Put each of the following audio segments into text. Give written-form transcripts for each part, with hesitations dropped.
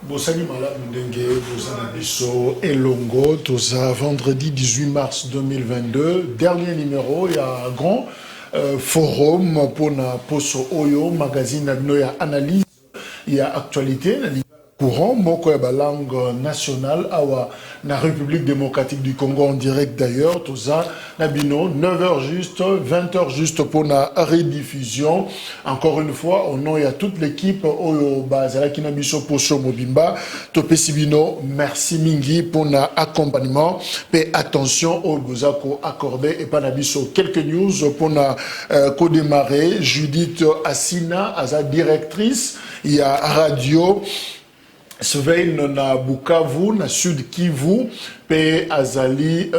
Bosani Malade Ndenge, Bosana Bisso et Longo, tout ça vendredi 18 mars 2022, dernier numéro, il y a un grand forum pour na Poso Oyo, magazine il y a analyse, il y a actualité, courant, moko ya langue nationale, awa na République démocratique du Congo en direct d'ailleurs, tout ça, Nabino, 9h juste, 20h juste pour la rediffusion. Encore une fois, au nom, il y a toute l'équipe, Oyo Bazala Kinabiso Poso Mobimba, Topé Sibino, merci Mingi pour l'accompagnement, et attention au Bozako accordé, et pas Nabiso. Quelques news pour na co-démarrer, Judith Assina, sa directrice, il y a radio, Svein na Bukavu, na Sud Kivu, P. Azali,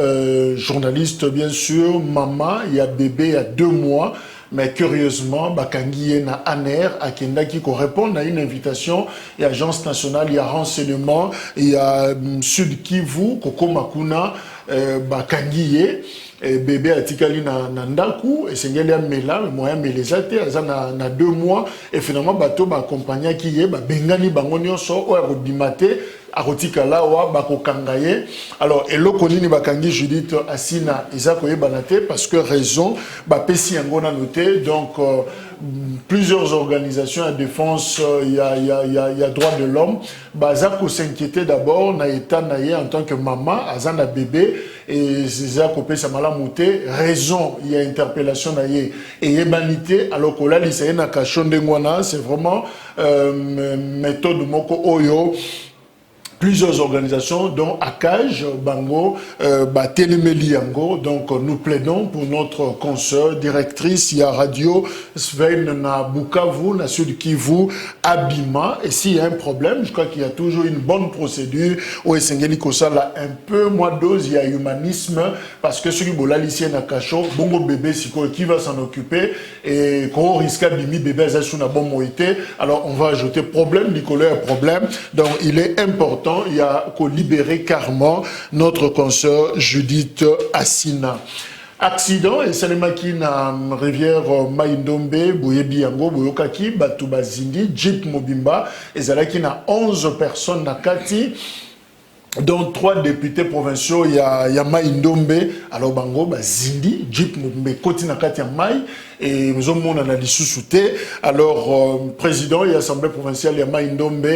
journaliste bien sûr, maman, il y a bébé il y a 2 mois, mais curieusement, Bakangi na Aner, à Kendaki, qui répond à une invitation, il y a Agence nationale, il y a renseignement, il y a Sud Kivu, Koko Makuna, Bakangi, bébé atikali na ndaku et sengeli amela moya melezate aza na 2 mois et finalement bato ba accompagner ki ye ba bengani bango nyonso o akodimate akotikala wa bakokangaye. Alors eloko nini bakangi Judith Assina izako yebanate parce que raison ba pesi yango na noté donc plusieurs organisations à défense il y a droit de l'homme bazako s'inquiéter d'abord na état na ye en tant que maman azana bébé et ça copé ça mala monté raison il y a interpellation na ye et yebanité alors que là lycéen na kashonde ngwana c'est vraiment méthode moko oyo. Plusieurs organisations, dont ACAJ, Bango, Batelemeli Yango. Donc, nous plaidons pour notre consoeur, directrice, il y a radio, Svein na Bukavu, na Sud Kivu, Abima. Et s'il y a un problème, je crois qu'il y a toujours une bonne procédure. Au Essengeli Kosala, un peu moins dose, il y a humanisme, parce que celui qui lycée na Kacho, Bongo bébé, qui va s'en occuper, et quand on risque bimi bébé, Azasuna bon moïté, alors on va ajouter problème, Nicolas, problème. Donc, il est important. Il y a qu'au libérer carrément notre consoeur Judith Assina. Accident et Salemaki na rivière Maïndombe, Boyebi Yango, Boyokaki, Batouba Zindi, Jeep Mobimba, et Zalaki na 11 personnes na Kati, dont 3 députés provinciaux, il y a Maïndombe, alors Bango, Zindi, Jeep Mobimba, Koti na Kati ya Maï, et nous avons mon analyse sous-souté. Alors, président et assemblée provinciale, il y a Maïndombe,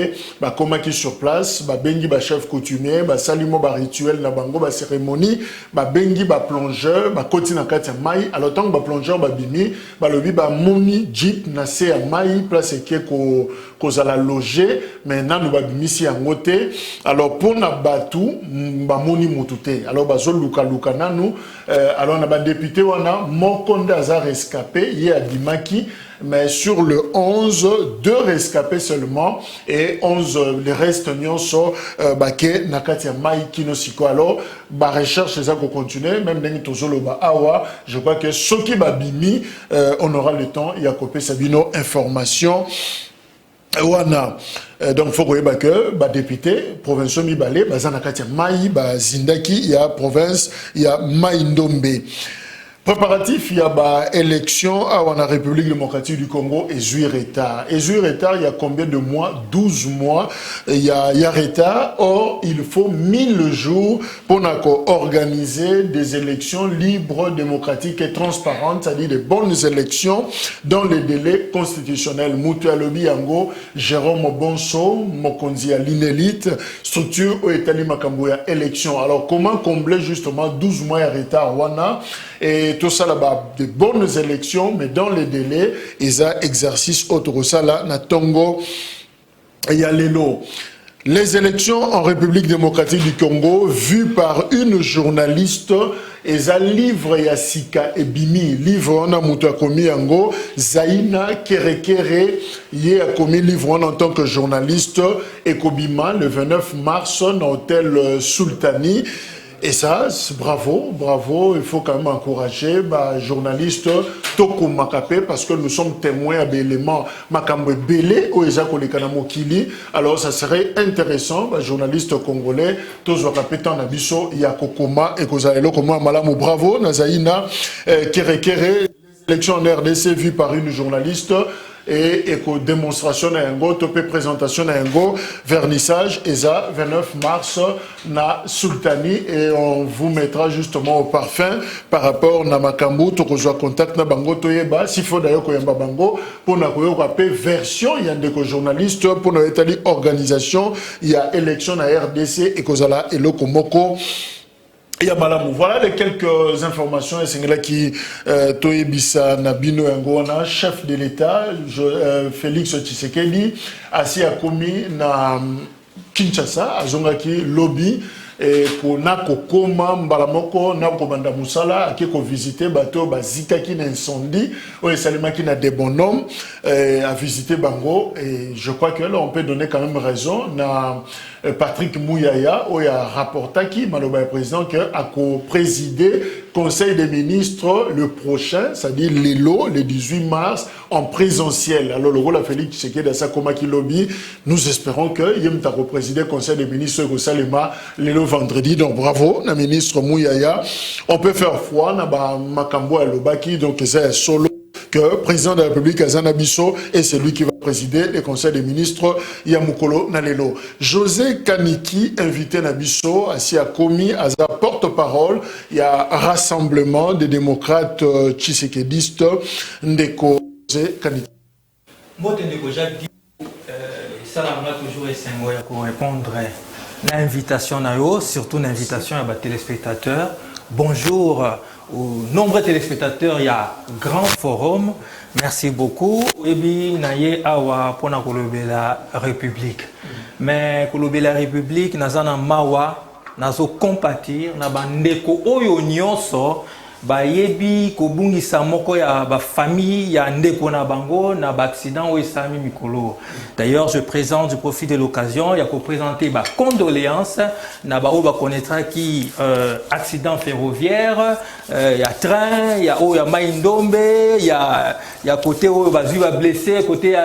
comment qui sur place, Bengi, chef coutumier, Salimo, rituel, na bango, cérémonie, Bengi, plongeur, Koti na Kati ya Maï, alors tant que plongeur, Bimi, Lobi, Moni, Jeep, Nase ya Maï, place qui est qu'on a logé, maintenant nous Bimi si en côté. Alors, pour na Batou, Moni Moutouté, alors Bazol Luka Luka Nanu, alors on a député, on a Mokonde Azar escapé. Il y a Dimaki, mais sur le 11, 2 rescapés seulement, et 11, les restes sont Baké, Nakatia Mai, Kinosiko. Alors, recherche, ça qu'on continue, même dans Tozolo Awa, je crois que ce qui va bimi, on aura le temps, il y a copé Sabino, information. Wana. Donc, il faut que député, provincial Mibale, Zanakatia Mai, Zindaki, il y a province, il y a Maïndombe. Préparatif, il y a élection à la République démocratique du Congo et Zuireta. Et Zuireta, il y a combien de mois? 12 mois. Il y a retard. Or, il faut 1000 jours pour organiser des élections libres, démocratiques et transparentes, c'est-à-dire des bonnes élections dans les délais constitutionnels. Moutualobi Yango, Jérôme Bonso, Mokonzi à l'Inélite, structure au Etali Makambouya, élection. Alors, comment combler justement 12 mois de retard? Wana et tout ça là-bas, de bonnes élections, mais dans les délais, ils ont exercice autre ça là, na Tongo, il y a les élections en République démocratique du Congo, vues par une journaliste, et ça livre Yassika et Bimi, livre on a mouta commis yango, Zaina Kerekere, y a commis livre en tant que journaliste, et Kobima, le 29 mars, dans l'hôtel Sultani. Et ça, bravo, bravo, il faut quand même encourager journaliste Toko Makape parce que nous sommes témoins d'éléments Makambe Belé ou Ezako Lekanamokili. Alors ça serait intéressant, journaliste congolais, tous Wakape Tanabiso, Yakokoma et Kozalelo Koma Malamu, bravo, Nazaïna Kerekere. Élection en RDC vue par une journaliste et démonstration na yango topé présentation na yango vernissage eza 29 mars na Sultani et on vous mettra justement au parfum par rapport na makambo to kozwa contact na bango toyeba s'il faut d'ailleurs koyamba bango pour na koyoka pe version il y a des journalistes pour na etali organisation il y a élection na RDC et kozala eloko moko. Voilà les quelques informations qui Toyebisa Nabino Ngona, chef de l'État, Félix Tshisekedi, assis à Komi na Kinshasa, à Zongaki lobby. Et qu'on a kokoma mbalamoko na kobanda musala qui ko visiter bateau bazika qui incendie ou salima qui na des bonhommes à visiter bango et je crois que là on peut donner quand même raison na Patrick Mouyaya où il a rapporté qui maloba président que a co-présider Conseil des ministres le prochain, c'est-à-dire le 18 mars en présentiel. Alors le rôle a Félix Tshisekedi dans sa coma qui lobby, nous espérons que Yem ta co-présider Conseil des ministres au Salema le vendredi. Donc bravo, la ministre Mouyaya. On peut faire foi na ba makambo à Lobaki donc c'est solo que le président de la République Azanabiso est celui qui va présider le Conseil des ministres Yamukolo Nalelo. José Kaniki, invité Nabiso, assis à Komi, à sa porte-parole, il y a rassemblement des démocrates tshisekédistes, Ndeko José Kaniki. Moi, Ndeko Jacques dit, ça m'a toujours essayé pour répondre à l'invitation, surtout l'invitation à les téléspectateurs. Bonjour aux nombreux téléspectateurs, il y a grand forum. Merci beaucoup. Et bien, naye awa pona kolobe la République. Mais kolobe la République, nazana mawa, nazo compatir, na bandeko oyo nyonso, ba yebi kobungisa moko ya ba famille ya ndeko na bango na ba accident oyo sami mikolo. D'ailleurs, je présente, je profite de l'occasion, il y a présenter ba condoléances na ba oyo ba connaîtra qui accident ferroviaire, il y a train, il y a oyo Maindombe, il y a côté oyo ba blessé, côté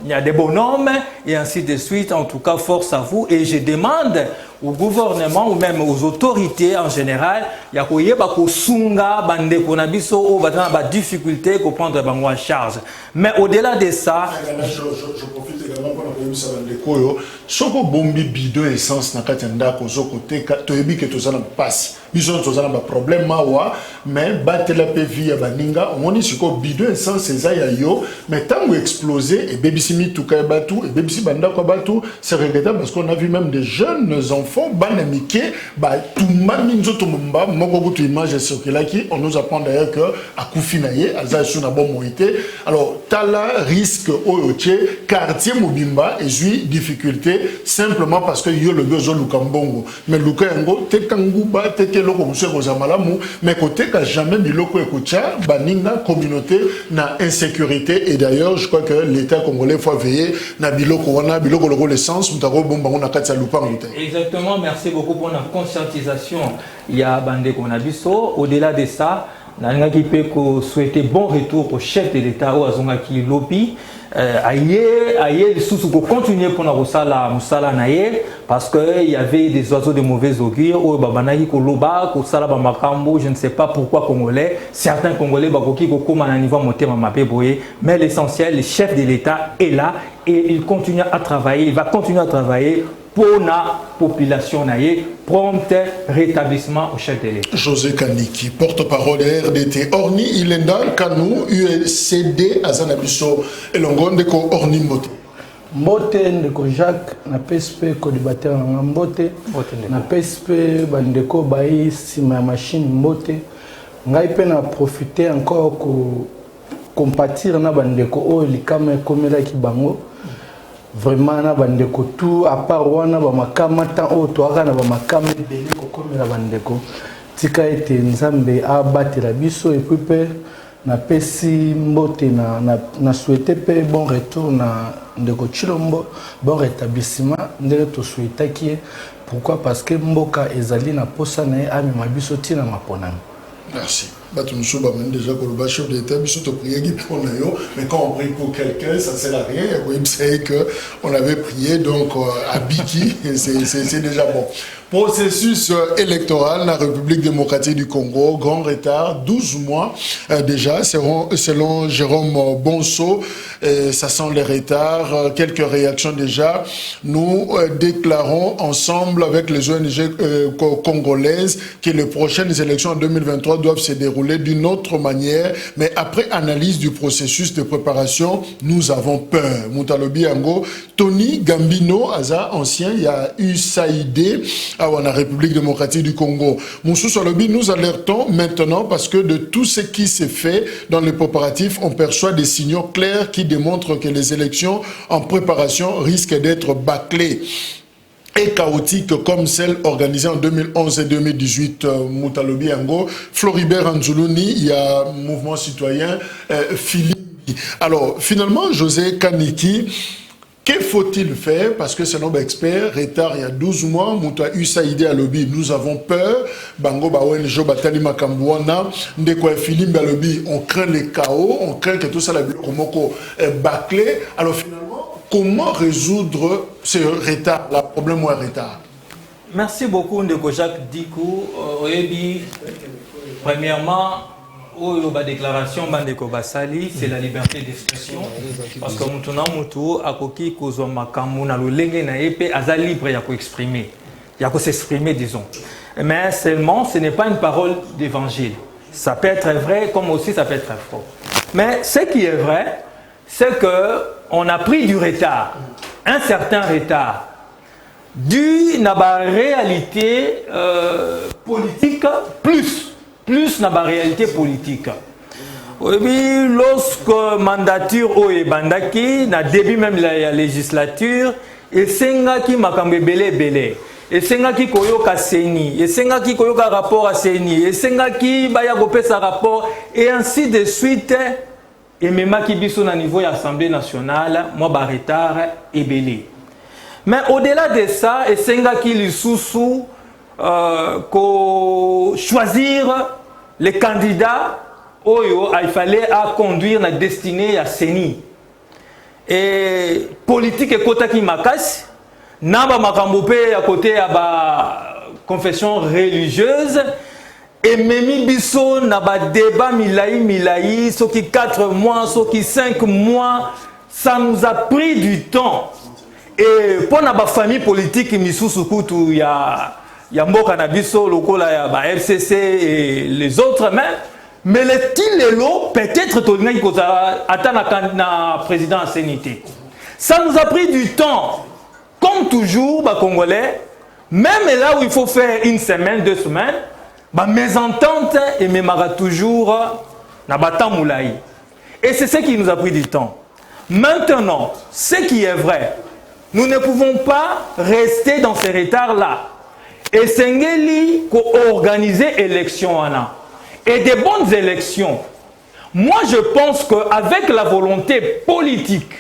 il y a des bonhommes et ainsi de suite. En tout cas, force à vous et je demande au gouvernement ou même aux autorités en général, il y a ko sunga bande konabiso ou ba difficulté pour prendre bango en charge. Mais au-delà de ça, je profite également pour la ça bande koyo. Soko bombi bidon essence na katenda ko soko te toyebi que tozana passe. Bison tozana ba problème mawa mais batela pe via baninga on siko bidon essence eza ya yo mais tango explosé et bebisimi tuka batu et bebisi banda ko batu c'est regrettable parce qu'on a vu même des jeunes enfants banamike ba tuma minzoto mumba moko tu image circulait qui on nous apprend d'ailleurs que à Koufinaye aza sur na bon moité alors tala risque oyoche quartier mobimba et jui difficulté simplement parce que yo le besoin lukambongo mais lukango te kanguba te keloko monsieur kozamalamu mais côté ka jamais biloko ekocha baninga communauté na insécurité et d'ailleurs je crois que l'état congolais faut veiller na biloko wana biloko loko l'essence mutako bomba on a katsa lupango. Exactement, merci beaucoup pour la conscientisation. Il y a Bandé Konabiso. Au-delà de ça, nous peut souhaiter bon retour au chef de l'État, au Azongaki Lopi. Aïe, sous continuer pour la Moussala Naye, parce qu'il y avait des oiseaux de mauvais augure, au Babanaki Koloba, Kosala Bamakambo, je ne sais pas pourquoi Congolais, certains Congolais, Bakoki Koko, Mananiva, Moté, Mamapé, Boye, mais l'essentiel, le chef de l'État est là et il continue à travailler, il va continuer à travailler pour la population naïe, prompt rétablissement au chef de l'État. José Kaniki, porte-parole de RDT. Orni Ilenda Kanou, ULCD, Azanabiso, et Longonde ko Orni Mbote. Mbote ndeko Jacques, na PSP co-débatteur na Mbote, na PSP bandeko bayi sima machine Mbote. Ngai pe na profiter encore ko compatir na bandeko o likama komela ki bango. Vraiment na bandeko tout à part wana ba makama ta o to aka na ba makama belé ko komela bandeko tika ete nzambe abatela biso et puis pe na pesi mbote na souhaiter pe bon retour na ndeko Chilombo bon rétablissement ndele to souhaiter qui pourquoi parce que mboka ezali na posa na ami mabiso tina maponami. Merci. Déjà pour le chef de l'État, mais quand on prie pour quelqu'un, ça ne sert à rien. Vous savez qu'on avait prié donc à Biki, c'est déjà bon. Processus électoral dans la République démocratique du Congo, grand retard, 12 mois déjà, selon Jérôme Bonso, ça sent les retards, quelques réactions déjà. Nous déclarons ensemble avec les ONG congolaises que les prochaines élections en 2023 doivent se dérouler d'une autre manière, mais après analyse du processus de préparation, nous avons peur. Moutalobi Ango, Tony Gambino, Aza, ancien, il y a eu Saïdé, en République démocratique du Congo. Moussou Salobi, nous alertons maintenant parce que de tout ce qui s'est fait dans les préparatifs, on perçoit des signaux clairs qui démontrent que les élections en préparation risquent d'être bâclées et chaotiques comme celles organisées en 2011 et 2018. Moutalobi Ango, Floribert Anzoulouni, il y a Mouvement Citoyen, Philippe. Alors, finalement, José Kaniki, que faut-il faire? Parce que selon l'expert, retard il y a 12 mois, Mouta Usaïdé à lobby, nous avons peur. Bango Bawen Jo Batali Makambouana, Ndeko Philippe à lobby, on craint les chaos, on craint que tout ça la Komoko est bâclé. Alors finalement, comment résoudre ce retard, le problème ou un retard? Merci beaucoup Ndeko Jacques Dikou. Premièrement, la déclaration Bandeko Basali, c'est la liberté d'expression. Parce que maintenant, Moutou, Akoki, Kozo Makamuna, le Lenge Naepe, Aza libre, il y a qu'à exprimer. Il y a qu'à s'exprimer, disons. Mais seulement, ce n'est pas une parole d'évangile. Ça peut être vrai, comme aussi ça peut être faux. Mais ce qui est vrai, c'est qu'on a pris du retard, un certain retard, dû à la réalité politique plus dans la réalité politique. Oui, lorsque mandature est bandaki, na début même de la législature, et senga qui m'a belé, et senga qui koyoka seni, et senga qui koyoka rapport à seni, et senga qui baya gopé sa rapport, et ainsi de suite, et même qui biso na niveau de l'Assemblée nationale, moi ba retard et belé. Mais au-delà de ça, et senga qui li sous choisir les candidats il fallait conduire la destinée à Seni. Et politique et kota qui makas, naba makambope à côté à la confession religieuse, et memi biso naba débat milaï, ce qui 4 mois, ce qui 5 mois, ça nous a pris du temps. Et pour la famille politique, il y a Mboka Nabiso, Lokola, FCC et les autres même. Mais les lots, peut-être qu'il y a un président en sénité. Ça nous a pris du temps. Comme toujours, les Congolais, même là où il faut faire une semaine, 2 semaines, mes ententes et mes maras toujours na batan moulaï. Et c'est ce qui nous a pris du temps. Maintenant, ce qui est vrai, nous ne pouvons pas rester dans ces retards-là. Et Sengeli organiser élection et des bonnes élections. Moi, je pense qu'avec la volonté politique,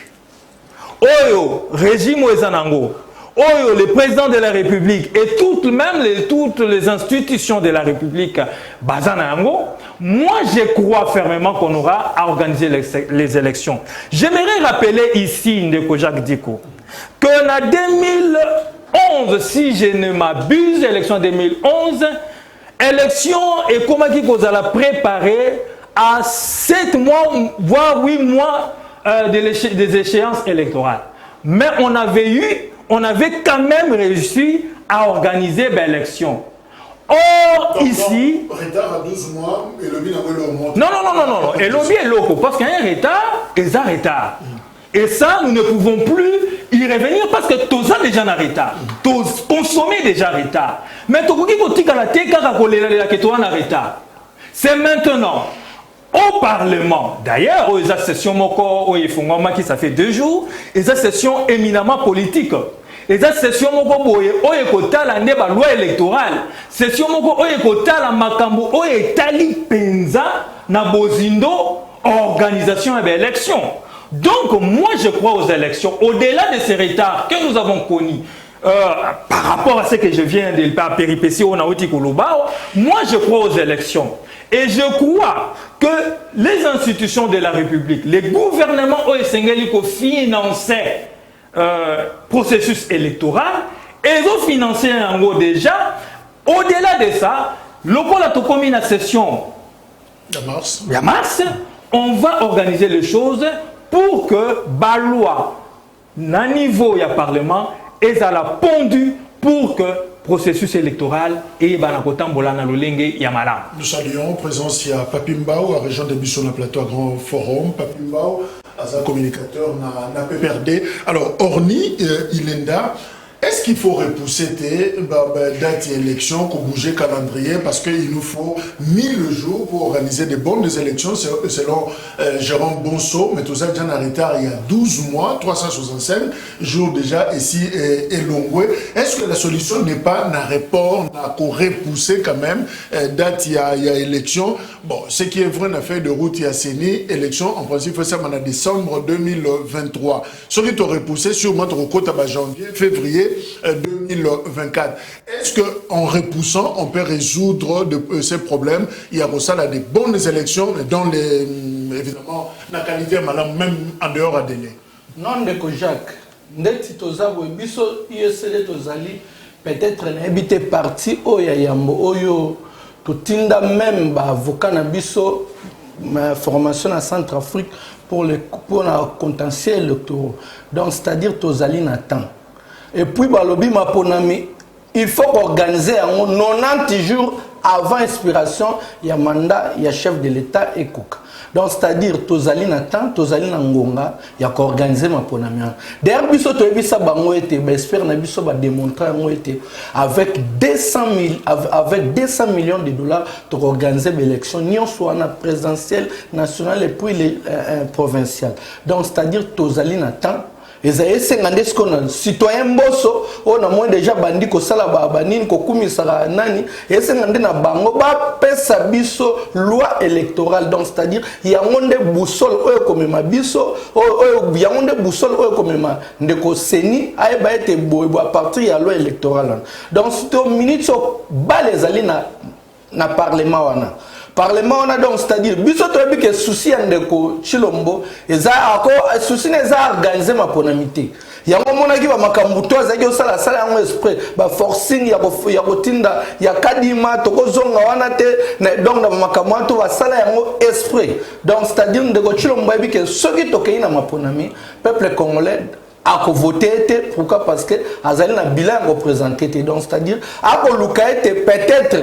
Oyo, régime Ouezanango, Oyo, le président de la République et toutes les institutions de la République, Bazanango, moi, je crois fermement qu'on aura à organiser les élections. J'aimerais rappeler ici, Ndeko Jacques Diko, que en 2011, si je ne m'abuse, élection 2011, élection et comment qu'on a préparé à 7 mois, voire 8 mois des échéances électorales. Mais on avait quand même réussi à organiser l'élection. Or, ici... Retard à 12 mois, et le bien non. Et le bien est loco, parce qu'il y a un retard, et ça retard. Et ça, nous ne pouvons plus y revenir parce que tout ça déjà en retard. Tout consommer déjà en retard. Mais tout ce qui est en retard. C'est maintenant au Parlement. D'ailleurs, aux sessions qui ça fait 2 jours, et ça session éminemment politique. Et ça session la loi électorale. Session la makambo etali penza na bozindo organisation et élection. Donc, moi, je crois aux élections. Au-delà de ces retards que nous avons connus, par rapport à ce que je viens de la péripétie au Naouti Kouloubao, moi, je crois aux élections. Et je crois que les institutions de la République, les gouvernements OSNGLI qui finançaient processus électoral, et ils ont financé en gros déjà. Au-delà de ça, le coup a commis une session de mars, on va organiser les choses pour que Balois, à niveau du Parlement, est à la pendue pour que le processus électoral et Yamala. Nous saluons présence à Papimbao, à la région de Bisson, la plateau à Grand Forum. Papimbao, à un communicateur, n'a pas perdu. Alors, Orni, Ilenda, est-ce qu'il faut repousser tes dates d'élection, qu'on bouge le calendrier, parce qu'il nous faut 1000 jours pour organiser de bonnes élections, selon Jérôme Bonso, mais tout ça déjà en retard il y a 12 mois, 365 jours déjà ici et Longwe. Est-ce que la solution n'est pas un report, qu'on repousser quand même date il y a élection? Bon, ce qui est vrai, une affaire de route, il y a Séni, élection, en principe, ça en décembre 2023. Ce qui est repoussé sûrement au côté de janvier, février 2024. Est-ce qu'en repoussant, on peut résoudre ces problèmes? Il y a pour ça là, des bonnes élections, dans les, évidemment, la qualité même en dehors à délai. Non, Ndeko Jacques, ndeti tozawe biso ISL tozali peut-être n'habité parti oya yambo oyo totinda même ba avocat na biso ma formation à Centrafrique pour la contentieux électoraux. Donc c'est-à-dire tozali na temps. Et puis balobi ma ponami, il faut organiser 90 jours avant expiration il y a mandat, il y a chef de l'État et Kouka. Donc c'est-à-dire tozali na temps, tozali na ngonga, il y a qu'organiser ma ponami. D'ailleurs biso to ebisa bango ete, ba espère na biso ba démontrer ngo ete avec 200 millions de dollars pour organiser l'élection ni soit na présidentielle nationale et puis les provinciales. Donc c'est-à-dire tozali na temps. Les citoyens bosso on a moins déjà bandi ko sala ba banini ko kumisara nani et ngande na bango ba pesa biso loi électorale. Donc c'est-à-dire il y a monde boussole oyo comme ma biso il y a monde boussole oyo comme ma ndeko seni ay ba été boy à partir ya loi électorale. Donc c'est au minute so ba les ali na parlement wana. Parlement on a donc c'est-à-dire biso to bi que souci ndeko Chilombo eza ako souci neza organiser ma ponamité yango mona ki ba makambuto azaki osala sala yango esprit ba forcing ya kotinda ya kadima tokozonga wana te donc na makambo to ba sala yango esprit. Donc c'est-à-dire ndeko Chilombo bi que ceux qui tokei na maponami peuple congolais a voté pourquoi parce que azali na bilan représenté. Donc c'est-à-dire a luka peut-être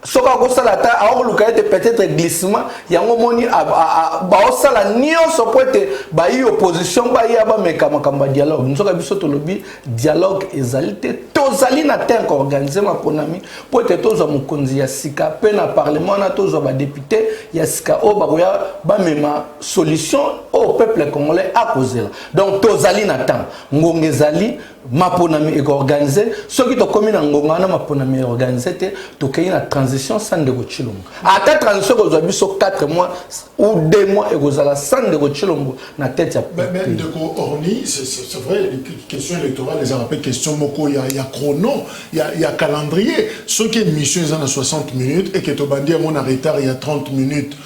ce que peut-être glissement yango moni ba osala nyonso po ete ba yi opposition ba yi aba mekama dialogue nzoka biso to lobi dialogue ezalité tozali na temps organiser ma ponami po ete tozo mokonzi ya sika pe na parlement na tozo ba député ya sika o ba koya ba mema solution au peuple congolais à causer. Donc tozali na temps ngongezali maponami est organisé ceux qui ont commis na ngonga na maponami est organisé to kay na transition sans de Chilombo à ta transition ko zobi so 4 mois ou 2 mois et gozala sans de Chilombo na tête ya même de Orni c'est vrai les questions électorales les rappels questions moko il y a chrono il y a calendrier ceux qui mission ils ont 60 minutes et que to bandi à mon retard il y a 30 minutes.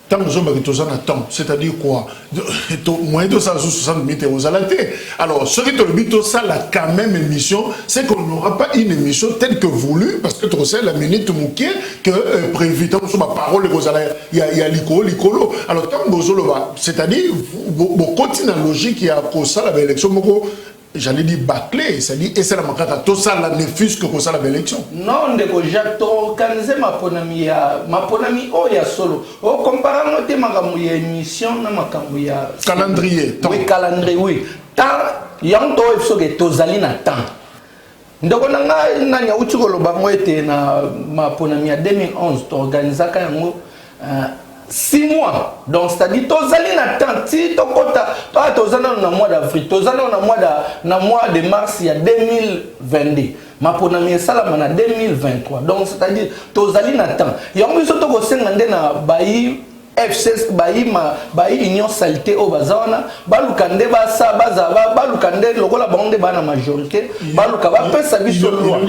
Tant que nous sommes à temps, c'est-à-dire quoi? Moins de 160 minutes aux alentés. Alors, ce qui est le ça, la quand même émission, c'est qu'on n'aura pas une émission telle que voulue, parce que tu sais, la minute mouquée, que prévu, tant que nous sommes à parole, il y a l'icolo. Alors, tant que nous sommes c'est-à-dire, vous continuez la logique, il y a pour ça, la élection, j'allais dire bâclé, c'est-à-dire, et c'est la macata, tout ça, la nefus que pour ça, la élection. Non, ndeko Jacques, organiser ma ponami oh ya solo. Oh, comparant au thème ya émission, na makambu ya calendrier. Oui, calendrier, oui. Tant, yang to efso ke tozali na temps. Ndeko nanga na nya uchuko lo bango ete na ma ponami ya 2011 to organiser ka yango 6 mois. Donc c'est-à-dire tozali na temps ti to kota to tozali na mois d'avril, tozali na mois de mars il y a 2022. Ma ponami sala na 2023. Donc c'est-à-dire tozali na temps. Yango biso to ko senga nde na bayi FCS bayi union salité au bazana balukande basa bazaba balukande lokola bango ba na majorité baluka ba pesa biso loi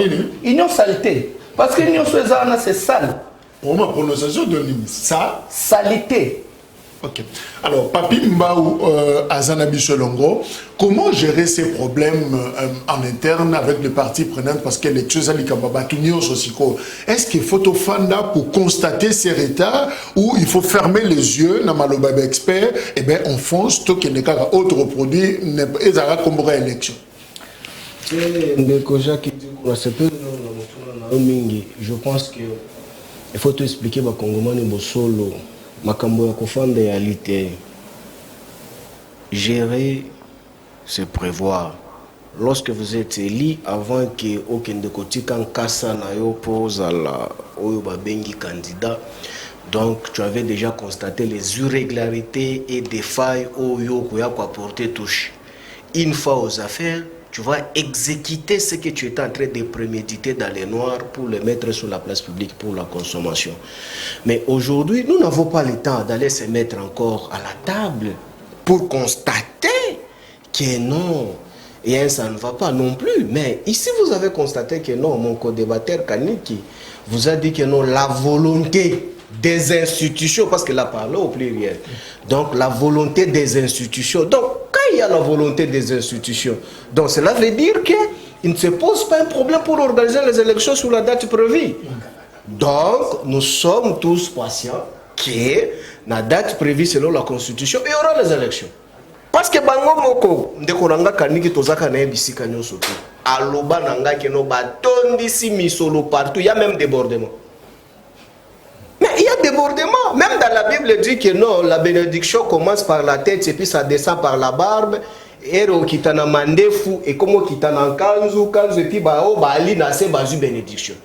union salité parce que union swezana c'est sale. Pour ma prononciation de ça, salité. Ok. Alors, Papi Mbaou Azanabi Solongo, comment gérer ces problèmes en interne avec les parties prenantes? Parce que les choses est-ce qu'il faut au Fanda pour constater ces retards ou il faut fermer les yeux, dans Malobab expert, et bien on fonce, tout qu'il n'y a pas autre produit, et ça va comme élection. Je pense qu'il faut te expliquer que Congomani solo. Makambo ya kofanda ya lité. Gérer, c'est prévoir. Lorsque vous êtes élu, avant que aucun de côté quand kassa na yo pose à la oyo babengi candidat, donc tu avais déjà constaté les irrégularités et des failles oyo ko ya ko apporter touche. Une fois aux affaires, tu vas exécuter ce que tu étais en train de préméditer dans les noirs pour le mettre sur la place publique pour la consommation. Mais aujourd'hui, nous n'avons pas le temps d'aller se mettre encore à la table pour constater que non, et ça ne va pas non plus. Mais ici, vous avez constaté que non, mon co-débatteur Kaniki vous a dit que non, la volonté des institutions, parce qu'il a parlé au pluriel. Donc, la volonté des institutions. Donc, quand il y a la volonté des institutions, donc cela veut dire qu'il ne se pose pas un problème pour organiser les élections sur la date prévue. Donc, nous sommes tous patients que la date prévue selon la Constitution, il y aura les élections. Parce que bango moko ndekoranga kaniki tozaka na ebisika nyoso to. Aloba nanga keno batondisi misolo partout, il y a même débordement. Mais il y a débordement. Même dans la Bible dit que non, la bénédiction commence par la tête et puis ça descend par la barbe. Et kitana mandefu et comme kitana kanzu et puis bao bali na se bazu bénédiction.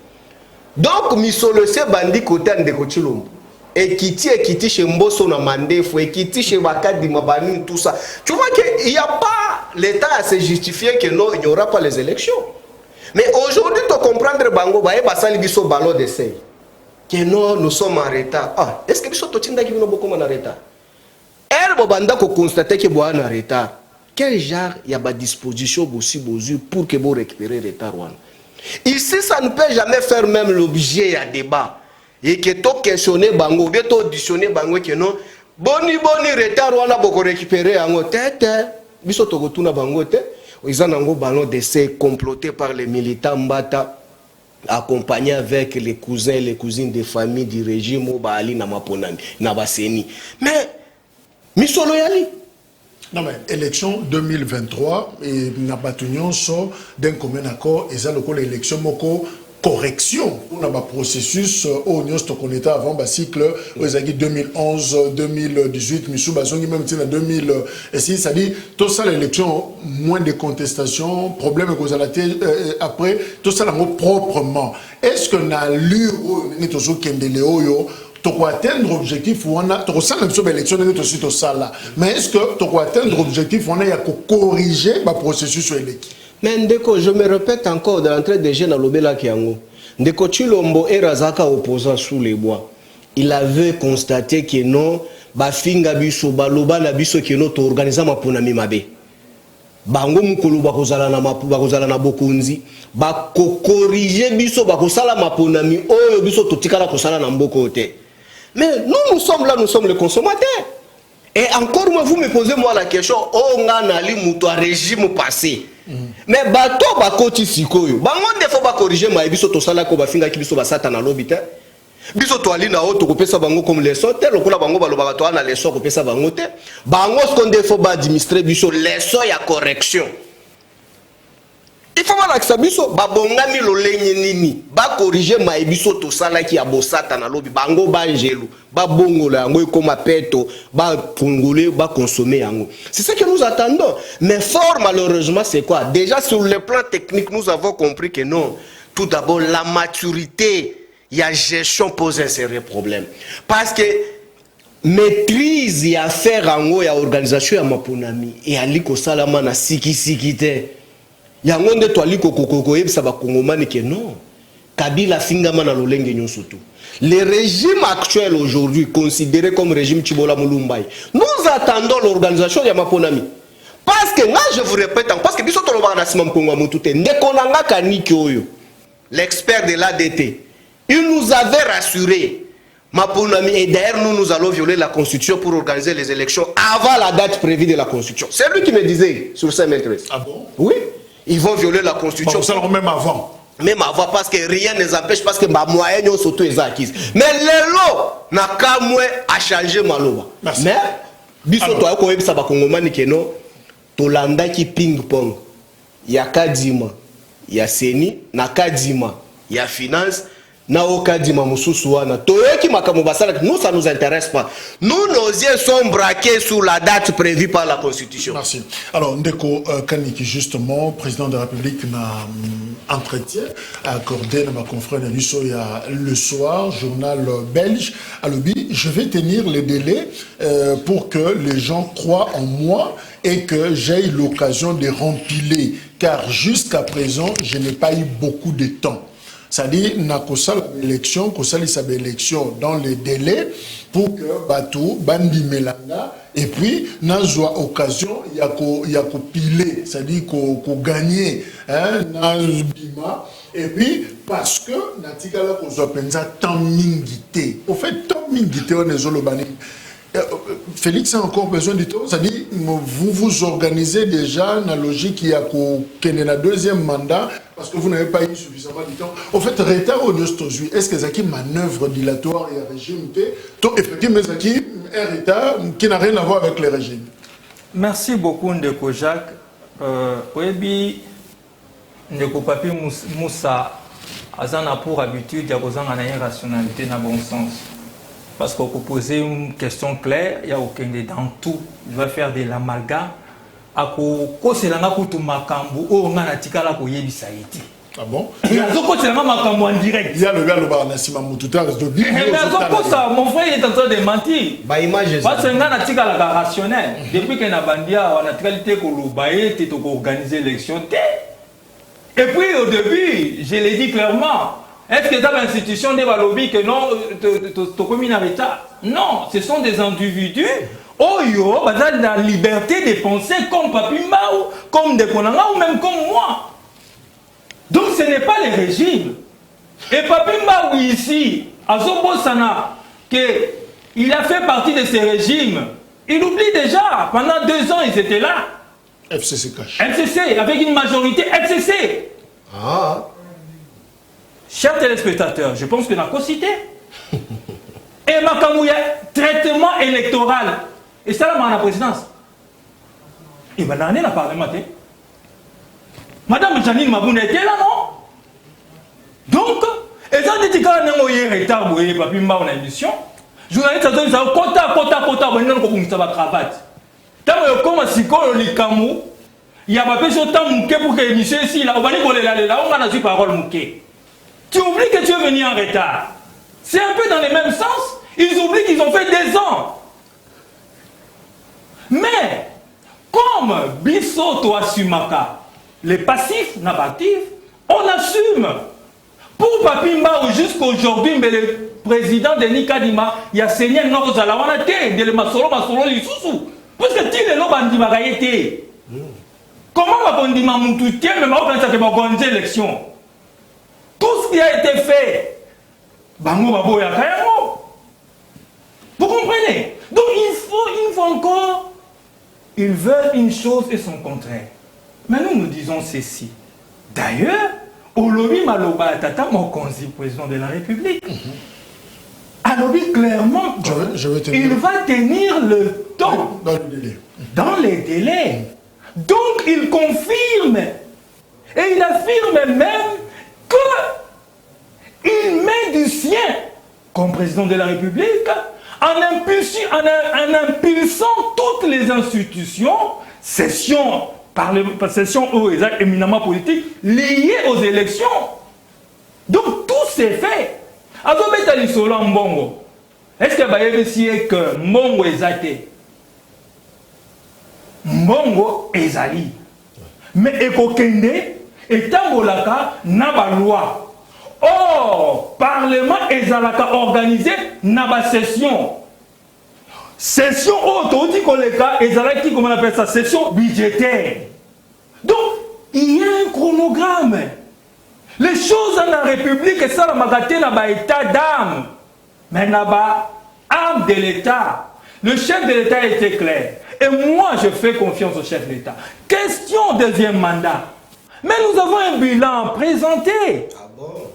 Donc misolo se bandi côté de kochilombo. Et kiti chez Mboso na mandefu et kiti chez Wakadi Mabani tout ça. Tu vois qu'il n'y a pas l'État à se justifier que non, il n'y aura pas les élections. Mais aujourd'hui, tu comprendre bango ba e basali biso ballon d'essai. Que non, nous sommes en retard. Ah, est-ce que nous sommes beaucoup en retard? Elle va constater que nous sommes en retard. Quel genre il y a des dispositions pour que vous récupérez le retard? Ici, ça ne peut jamais faire même l'objet à débat. Et que tu questionnes bango, bien tu auditionnes bango que non, boni retard on a beaucoup récupéré en tête. Biso to retourne bango te. Ils ont un ballon d'essai comploté par les militants Mbata, accompagné avec les cousins et les cousines des familles du régime Obali Namaponani, Nabaseni. Mais, Misolo Yali. Non, mais élection 2023, et Nabatunion sort d'un commun accord, et ça, l'élection Moko. Correction pour le processus au Union Stokoneta avant le cycle 2011-2018, Missou Bazongi même en 2006, ça dit tout ça l'élection, moins de contestations, problème que vous allez après, tout ça proprement. Est-ce que dans l'allure où nous sommes pour atteindre l'objectif, on a l'élection mais est-ce que pour atteindre l'objectif, on a corriger le processus électoral? Mais Ndeko, je me répète encore dans l'entrée des jeunes à l'Obela Kiango. Ndeko Chilombo et Razaka opposant sous les bois. Il avait constaté que non, Bafinga biso, Baloba na biso que non, organisé ma ponami mabe. Bango mukulu bakozala na bokunzi, corriger biso bakosala ma ponami oyo biso totikala kosala na mboko te. Mais nous sommes là, nous sommes les consommateurs. Et encore moi, vous me posez moi la question, oh nganali muto a régime passé. Mais bato bakoti sikoyo. Bango defo ba corriger ma biso to sala ko bafinga ki biso basata na lobita. Biso to ali na auto ko pesa bango comme leçon te lokola bango baloba bato na leçon ko pesa bango te. Bango ce qu'on defo ba administrer biso leçon ya correction. Il faut voir que ça biso ba bongami lo lenye nini ba corriger ma biso to sala ki ya bosata na lobi bango ba ngelu ba bongola yango comme peto ba congolais ba consommer yango. C'est ce que nous attendons. Mais fort malheureusement c'est quoi? Déjà sur le plan technique nous avons compris que non. Tout d'abord la maturité, il y a gestion pose un sérieux problème. Parce que maîtrise ya faire yango ya organisation ya maponami et aliko salama na sikite. Yango nde toali kokoko yebisa ba kongomani que non. Kabila fingama na lolenge nyonso tout. Le régime actuel aujourd'hui, considéré comme régime Chibola Mulumbai, nous attendons l'organisation de Maponami. Parce que là, je vous répète, parce que l'expert de l'ADT, il nous avait rassuré. Et d'ailleurs, nous allons violer la Constitution pour organiser les élections avant la date prévue de la Constitution. C'est lui qui me disait sur Saint-Maîtresse. Ah bon? Oui, ils vont violer la Constitution. Bon, ça même avant. Même avant, parce que rien ne les empêche, parce que ma moyenne est surtout acquise. Mais le lot n'a qu'à moi à changer ma loi. Mais, biso toi, quand ça va congomani keno, tolanda qui ping-pong. Il y a Kadima, il y a Seni, na Kadima, il y a Finance. Nous, ça ne nous intéresse pas. Nous, nos yeux sont braqués sur la date prévue par la Constitution. Merci. Alors, Ndeko Kaniki, justement, président de la République, n'a entretien accordé à ma confrère Rissoya le soir, journal belge. Alors, je vais tenir les délais pour que les gens croient en moi et que j'aie l'occasion de rempiler. Car jusqu'à présent, je n'ai pas eu beaucoup de temps. C'est-à-dire, l'élection, élection dans les délais pour que Batou, Bandi Melanga, et puis, n'a occasion, il y a qu'au piler, c'est-à-dire qu'au gagner, n'a bima, et puis, parce que, Natikala, qu'on soit pensa, tant mingité. Au fait, tant mingité, on est zolobani. Félix a encore besoin de temps, c'est-à-dire vous vous organisez déjà dans la logique qui a la deuxième mandat parce que vous n'avez pas eu suffisamment de temps. En fait, retard au aujourd'hui, est-ce que c'est une manœuvre dilatoire et un régime effectivement c'est un retard qui n'a rien à voir avec le régime? Merci beaucoup Ndeko Jacques. Oui, Ndeko Papi Moussa a pour habitude de poser une rationalité dans le bon sens. Parce qu'on peut poser une question claire, il n'y a aucun dans tout. Il va faire de l'amalgame. Ah bon? Ah bon? Il y a en direct. Il y a le gars Nassima Moutouta. Mon frère est en train de mentir. Parce que c'est rationnel. Depuis qu'il y a une actualité qui a organisé l'élection. Et puis au début, je l'ai dit clairement. Est-ce que dans l'institution des lobbies que non, non, ce sont des individus qui ont la liberté de penser comme Papi Mbao, comme Dekonanga ou même comme moi. Donc ce n'est pas le régime. Et Papi Mbao ici, à Zobosana, qu'il a fait partie de ces régimes, il oublie déjà, pendant 2 ans ils étaient là. FCC cache. FCC, avec une majorité FCC. Ah. Chers téléspectateurs, je pense que nous avons cité. Et Makamouya, traitement électoral. Et ça, là, la présidence. Et bien, l'année, la Parlement. Madame Janine Maboune était là, non? Donc, et ça, dit que nous avons eu retard, vous voyez, papi, on a une émission. Journaliste, ils ont kota, on a cravate. Tant que comme un psychologue, il y a pas besoin de temps pour que l'émission ici, là, on va dire qu'on est là, on a la parole mouké. Tu oublies que tu es venu en retard. C'est un peu dans le même sens. Ils oublient qu'ils ont fait 2 ans. Mais, comme Bissoto Asumaka, les passifs, n'abatifs, on assume. Pour Papi Mbao, jusqu'aujourd'hui, mais le président de Nikadima, il y a Seigneur Norzala, on a été, de Masolo, Lissousou. Parce que tu es là, Bandi Bagayete. Comment Bandi Mamoutou, mais on pense que organiser l'élection. Tout ce qui a été fait, vous comprenez? Donc il faut encore, ils veulent une chose et son contraire. Mais nous disons ceci. D'ailleurs, au lobby Maloba Tata Mokonzi, président de la République, à lobby clairement, il va tenir le temps dans les délais. Donc il confirme et il affirme même qu'il met du sien comme président de la République en impulsant toutes les institutions, sessions éminemment politiques liées aux élections. Donc tout s'est fait. Est-ce que Mbongo est Mbongo ezali. Mais ekokende etambolaka na ba loi. Or, parlement ezalaka organisé na ba session. Session auto koleka ezalaki, comment on appelle ça, session budgétaire. Donc, il y a un chronogramme. Les choses en la République, ça la magaté na ba état d'âme. Mais là-bas, âme de l'État, le chef de l'État était clair. Et moi, je fais confiance au chef de l'État. Question deuxième mandat. Mais nous avons un bilan présenté. Ah bon?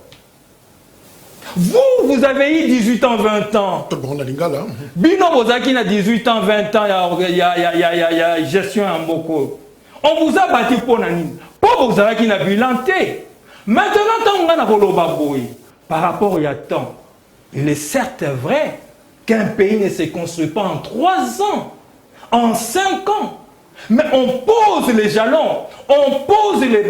Vous avez eu 18 ans, 20 ans. Tout le monde a l'ingala. Bino Bozaki a 18 ans, 20 ans, il y a gestion en Boko. On vous a battu pour Nanine. Pour Bozaki a bilanté. Maintenant, tant qu'on a Kolobaboui, par rapport à temps, il est certes vrai qu'un pays ne se construit pas en 3 ans, en 5 ans. Mais on pose les jalons, on pose les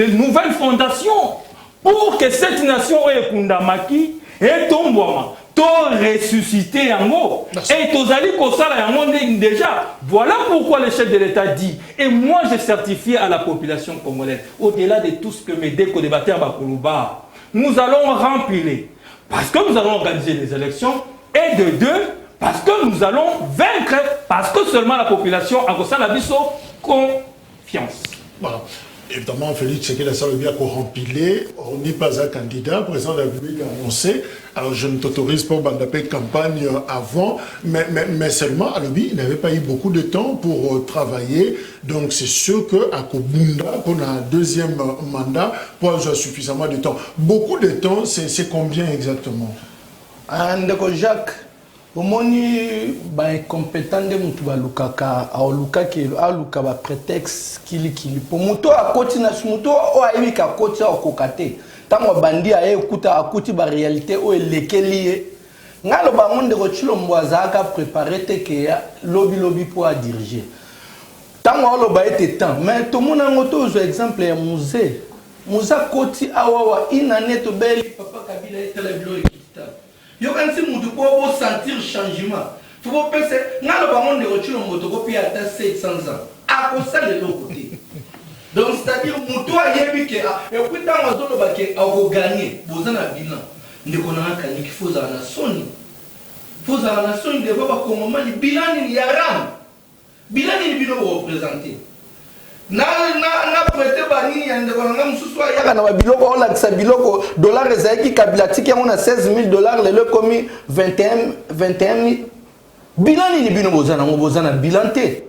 nouvelles fondations pour que cette nation ait Kundamaki et Tombouama, to ressusciter en haut. Et Tozali Kosala en déjà. Voilà pourquoi le chef de l'État dit, et moi je certifie à la population congolaise, au-delà de tout ce que mes déco-débatteurs Bakoulouba, nous allons remplir. Parce que nous allons organiser les élections, et de deux, parce que nous allons vaincre, parce que seulement la population a confiance. Voilà. Évidemment, Félix Tshisekedi a bien rempilé. On n'est pas un candidat, président de la République a annoncé. Alors, je ne t'autorise pas à faire campagne avant, mais seulement, à l'objet, il n'avait pas eu beaucoup de temps pour travailler. Donc, c'est sûr qu'à Kobunda, pour un deuxième mandat, pour avoir suffisamment de temps. Beaucoup de temps, c'est combien exactement? Ndeko Jacques, omoni ba incompétent de mutu balukaka aoluka ki aluka ba prétexte kili pour muto akoti na muto o ayi ka koti okokate tango bandi aye kuta akuti ba réalité o elekeli ngalo ba monde ko chilombo azaka préparer te ke lobby pour à diriger tango lo ba ete temps mais tout monde ngoto zo exemple ya musée koti awawa inane to beli papa Kabila etela bilo yo quand si mutu pour sentir changement faut pas penser ngalo ba monde ko chilombo to ko pi ata 700 ans a ko ça de l'autre côté donc c'est-à-dire mutu ayebi ke et puis tango zo lo ba ke a ko gagner bozana bilan ndeko na kaniki faut za na soni de baba ko moment ni bilan ni yaram bilan ni bino représenter na prêter bani yande ko ngam susu ya na biloko on la biloko dollar ezaki Kabila tiki on a $16,000 le commis 21 bilan ni bino bozana bilanté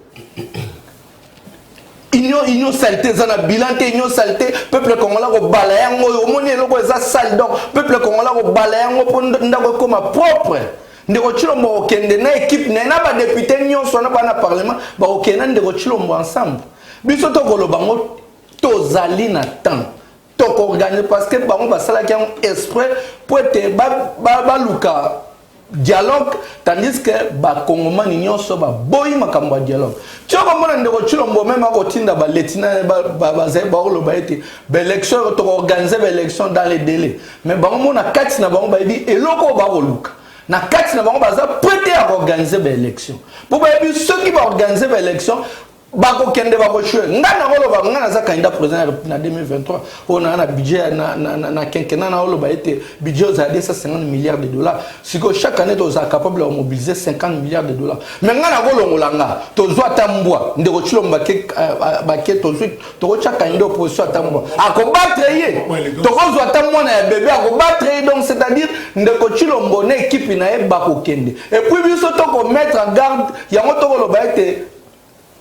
Union saleté zana bilanté union saleté peuple congolais ko balaya ngo omoni eloko eza sale donc peuple congolais ko balaya ngo po ndako comme propre ndeko chilombo okende na équipe na ba député nyonso na ba na parlement ba okenda ndeko chilombo ensemble biso to kolobango tozali na temps to organiser parce que bango basala ki exprès pour te ba luka dialogue tandis que ba kongomani nyonso ba boyi makambo ya dialogue tioko mona ndeko chilombo même akotinda ba letina ba zai ba oloba ete ba élection to organiser ba élection dans les délais mais bango mona kati na bango ba di eloko ba koluka na kati na bango baza prêté à organiser ba élection pour ba bi ceux qui va organiser ba élection bako kende bako chwe ngana holo ba ngana za candidat président na 2023 on a un budget na quinquennat na holo ba été budget za 150 milliards de dollars siko chaque année to za capable de mobiliser 50 milliards de dollars mais ngana holo ngolanga to zwa tambwa ndeko chilomba ke ba ke to zwa to chaque candidat opposition tambwa akobattre ye to ko zwa tambwa na bébé akobattre donc c'est-à-dire ndeko chilombo na équipe na e bako kende et puis biso to ko mettre en garde yango to holo ba été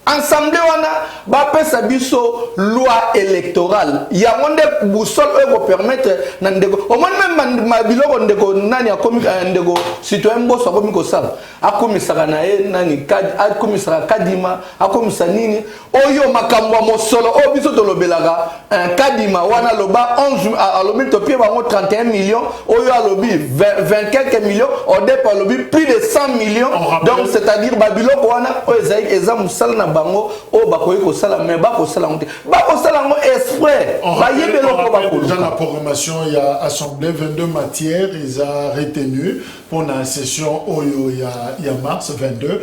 ensemble wana ba pesa biso loi électorale ya monde boussole ego permettre na ndeko au moins même mabiloko ndeko nani akomi ndeko citoyen boso akomi ko sala akomi saka na ye nani akomi saka kadima akomi sanini oyo makambo mosolo o biso to lobelaka kadima wana loba 11 alobi to pie bango 31 millions oyo alobi 20 quelques millions au départ alobi plus de 100 millions donc c'est-à-dire babiloko wana o eza musala na bango o bakoyi ko sala mais ba ko sala ngote ba ko sala ngo exprès ba yebelo ko ba ko dans la programmation il y a assemblée 22 matières ils a retenu pour la session oyo il y a mars 22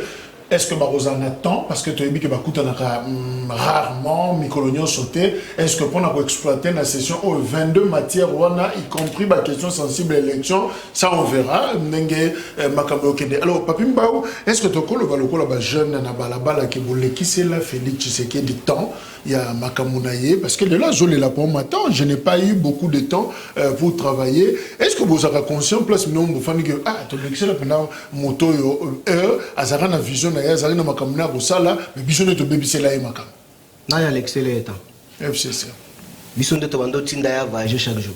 est-ce que Barosa attend parce que tu as dit que Bakuta n'a rarement Micolognon sauté. Est-ce que pour exploiter la session au 22 matières, y compris la question sensible à l'élection, ça on verra. Alors, Papi Mbao, est-ce que tu as le jeune na balabala qui c'est là Félix Tshisekedi du temps, il y a Makamounaye parce que de là je l'ai là pour m'attendre, je n'ai pas eu beaucoup de temps pour travailler. Est-ce que vous avez conscience place non vous famille que ah tu l'excelle pendant moto azara na vision na azara na Makamuna bosala mais vision de te bébé c'est là et Makam. Na ya l'excelle étant. FCC. Vision de te bando tinda ya voyager chaque jour.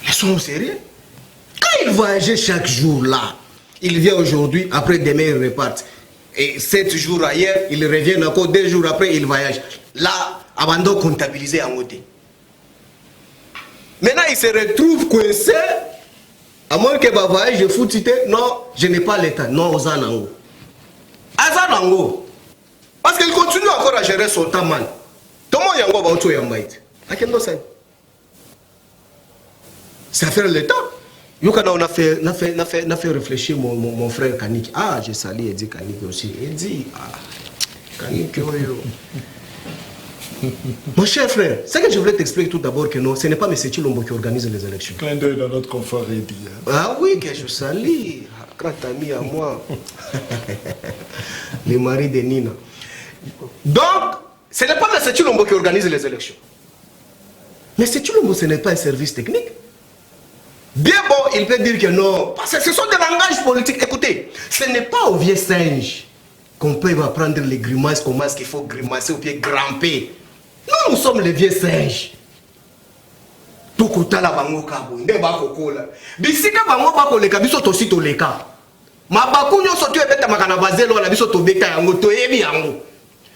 Ils sont sérieux? Quand il voyageait chaque jour là, il vient aujourd'hui, après demain il repart. Et 7 jours ailleurs, il revient encore 2 jours après, il voyage. Là, abandon comptabilisé en côté. Maintenant, il se retrouve coincé. À moins que je voyage, je fous non, je n'ai pas l'état. Non, Ozanango. Azanango. Parce qu'il continue encore à gérer son temps mal. Tout le monde y a un peu de temps. Ça fait le temps. On a fait réfléchir mon frère Kanik. Ah, j'ai sali Edi Kanik aussi. Edi, Kanik, mon cher frère, c'est que je voulais t'expliquer tout d'abord que non, ce n'est pas M. Chilombo qui organise les élections. Clin d'œil dans notre confort Edi. Ah oui, que je salue. Grand ami à moi. Le mari de Nina. Donc, ce n'est pas M. Chilombo qui organise les élections. Mais M. Chilombo, ce n'est pas un service technique. Bien bon, il peut dire que non, parce que ce sont des langages politiques. Écoutez, ce n'est pas au vieux singe qu'on peut apprendre les grimaces, comment est-ce qu'il faut grimacer ou bien grimper. Nous sommes les vieux singes. Tukutala bango kabo, nde bako la. Bisika bango bako leka biso tosi to leka. Mabaku nyoso tu ebeta makana bazelo na biso to beta yango to yebi yango.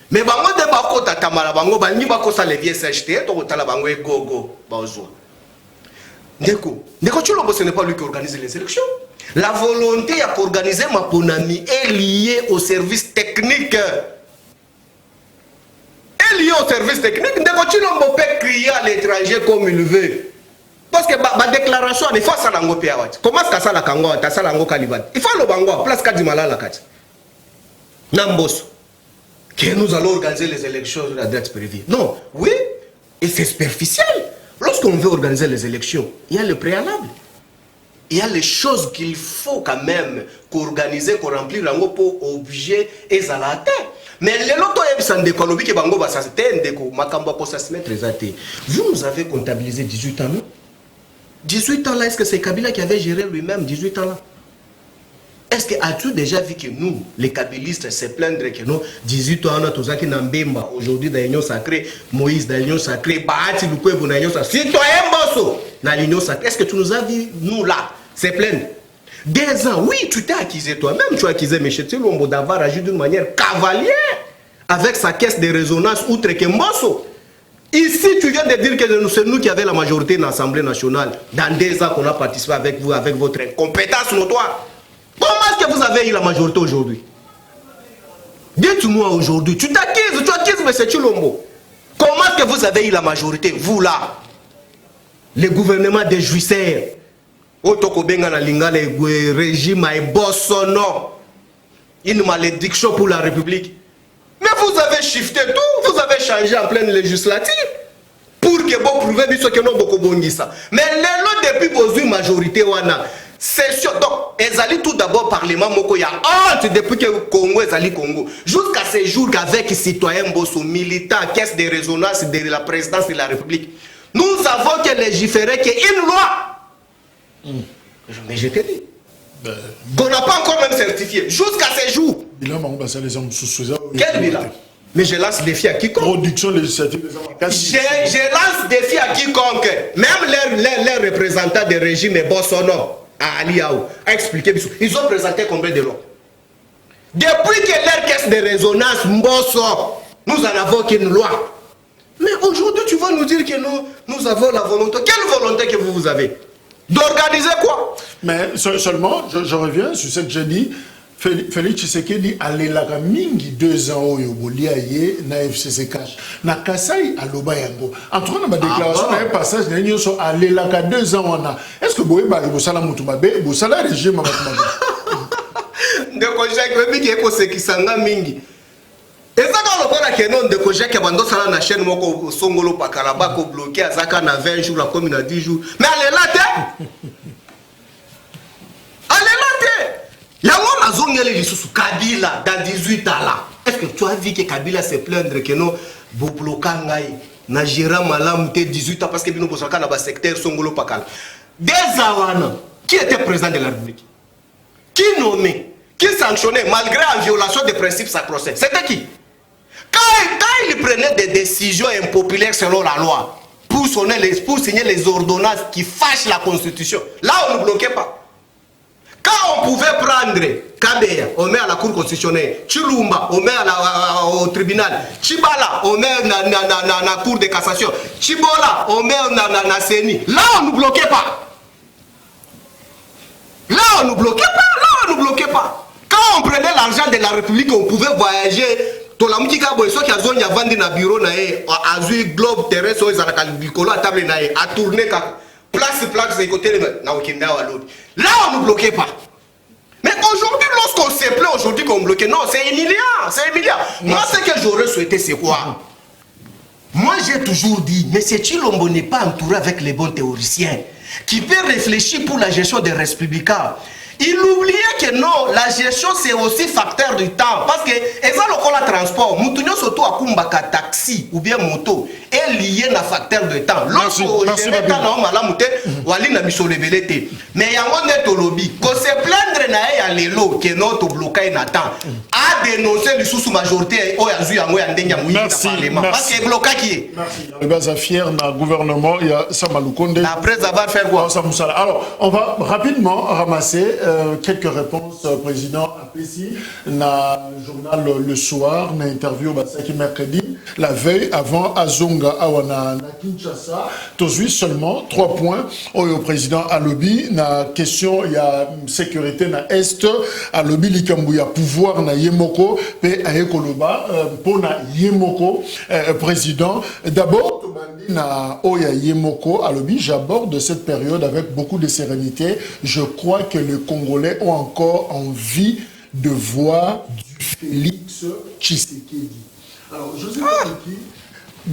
Mais bango de bako tatamala bango bangi bako sa les vieux singes te to kutala bango e gogo bazo. Ndeko Chilombo, ce n'est pas lui qui organise les élections. La volonté à organiser ma ponami est liée au service technique. Est liée au service technique. Ndeko Chilombo peut crier à l'étranger comme il veut. Parce que ma déclaration, il faut ça lango piawat. Comment est-ce que ça la kango, ta ça lango kalibat. Il faut le bango, place kadimala la kat. Nambos. Que nous allons organiser les élections à la date prévue. Non, oui, et c'est superficiel. Lorsqu'on veut organiser les élections, il y a le préalable. Il y a les choses qu'il faut quand même qu'organiser, qu'on remplir pour objet et zalate. Mais les loto sont des colobies qui bango va s'attendre, makamba pour se mettre les athées. Vous nous avez comptabilisé 18 ans, non? 18 ans là, est-ce que c'est Kabila qui avait géré lui-même 18 ans là? Est-ce que as-tu déjà vu que nous, les kabylistes, se plaindre que nous, 18 ans, on a tous qui n'embimba aujourd'hui dans l'Union sacrée, Moïse dans l'Union sacrée, Bahati Lukwebo dans l'Union sacrée, citoyen Bosso dans l'Union sacrée. Est-ce que tu nous as vu, nous là, se plaindre? 2 ans, oui, tu t'es accusé toi-même, tu as accusé M. Chilombo d'avoir agi d'une manière cavalière avec sa caisse de résonance outre que Mbosso. Ici, tu viens de dire que c'est nous qui avons la majorité dans l'Assemblée nationale. Dans 2 ans qu'on a participé avec vous, avec votre incompétence notoire. Comment est-ce que vous avez eu la majorité aujourd'hui? Dites-moi aujourd'hui, tu acquises M. Chilombo. Comment est-ce que vous avez eu la majorité, vous là? Le gouvernement des jouisseurs. Otokobenga na lingala le régime et Bossono. Une malédiction pour la République. Mais vous avez shifté tout, vous avez changé en pleine législative. Pour que vous prouviez que non beaucoup bongisa. Mais les depuis vos une majorité wana. C'est sûr. Donc, Ezali tout d'abord Parlement Moko ya honte depuis que Congo Ezali Congo. Jusqu'à ce jour qu'avec citoyens Bosso, militants, caisse de résonance de la présidence de la République, nous avons que légiférer qu'une loi. Mais je te dis. Qu'on n'a pas encore même certifié. Jusqu'à ce jour. Quel bilan? Mais je lance défi à quiconque. Production législative. Je lance défi à quiconque. Même les représentants des régimes Bossono. À Aliaou, a expliqué, ils ont présenté combien de lois? Depuis que leur caisse de résonance Mbosso, nous en avons qu'une loi. Mais aujourd'hui, tu vas nous dire que nous avons la volonté. Quelle volonté que vous avez? D'organiser quoi? Mais seulement, je reviens sur ce que j'ai dit. Félix Tshisekedi allait la mingi 2 ans au Yoboliaye na FCC cash na Kasai à Lobayango. En tout cas, ma déclaration na un passage na nyo so allait la 2 ans on a. Est-ce que boye ba bo sala mutumabe bo sala régime ndeko Jacques mingi ekosekisanga mingi ezaka lokola keno ndeko Jacques bando sala na chaîne moko songolo pakala bako bloqué azaka na 20 jours la commune na 10 jours mais alela te yango nazongeli lisusu Kabila dans 18 ans là est-ce que tu as vu que Kabila se plaindre que non bobloka ngai na gérant malamu te 18 ans parce que bino bosaka na ba secteur songolo pakala Dezawana qui était président de la République qui nommé qui sanctionnait malgré en violation des principes sacro-saints c'était qui quand il prenait des décisions impopulaires selon la loi pour signer les ordonnances qui fâchent la constitution là on ne bloquait pas. Quand on pouvait prendre Kabeya, on met à la cour constitutionnelle, Chilumba, on met au tribunal, Chibala, on met à la cour de cassation, Chibola, on met à Seni. Là, on ne nous bloquait pas. Là, on ne nous bloquait pas. Là, on ne nous bloquait pas. Quand on prenait l'argent de la République, on pouvait voyager. To la mutika boy so kia zone ya vandi na bureau na e azui globe terrestre so ezala kalikolo à table na e a tourner ka place de côté na okenda wa l'autre. Là on ne bloquait pas. Mais aujourd'hui lorsqu'on se plaint aujourd'hui qu'on bloquait non, c'est humiliant, c'est humiliant. Moi ce que j'aurais souhaité c'est quoi? Moi j'ai toujours dit mais c'est Tshilombo n'est pas entouré avec les bons théoriciens qui peut réfléchir pour la gestion des républicains. Il oubliait que non, la gestion c'est aussi facteur du temps. Parce que, exemple, le transport, nous surtout à Kumbaka taxi ou bien moto, est lié à facteur de temps. Lorsque merci, mais il y a un lobby. Qu'on se plaindre à l'élo que notre blocage n'attend. A dénoncer le sous-majorité au Yazu Yango Yandenya Mouyi Parlement. Parce que blocage qui est. Merci. Le Bazafier, dans le gouvernement, il y a Samaloukonde. Après avoir fait quoi? Alors, on va rapidement ramasser quelques réponses, président Apesi, dans le journal Le Soir, dans l'interview Basaki mercredi, la veille avant Azonga Awana na Kinshasa, tous seulement 3 points au président Alobi, na question il y a sécurité na Est, Alobi Likambouya pouvoir na Yemoko, pe Ayekoloba, pour na Yemoko, président. D'abord, na Oya Yemoko, Alobi, j'aborde cette période avec beaucoup de sérénité. Je crois que les Congolais ont encore envie de voir du Félix Tshisekedi. Alors, je sais pas qui.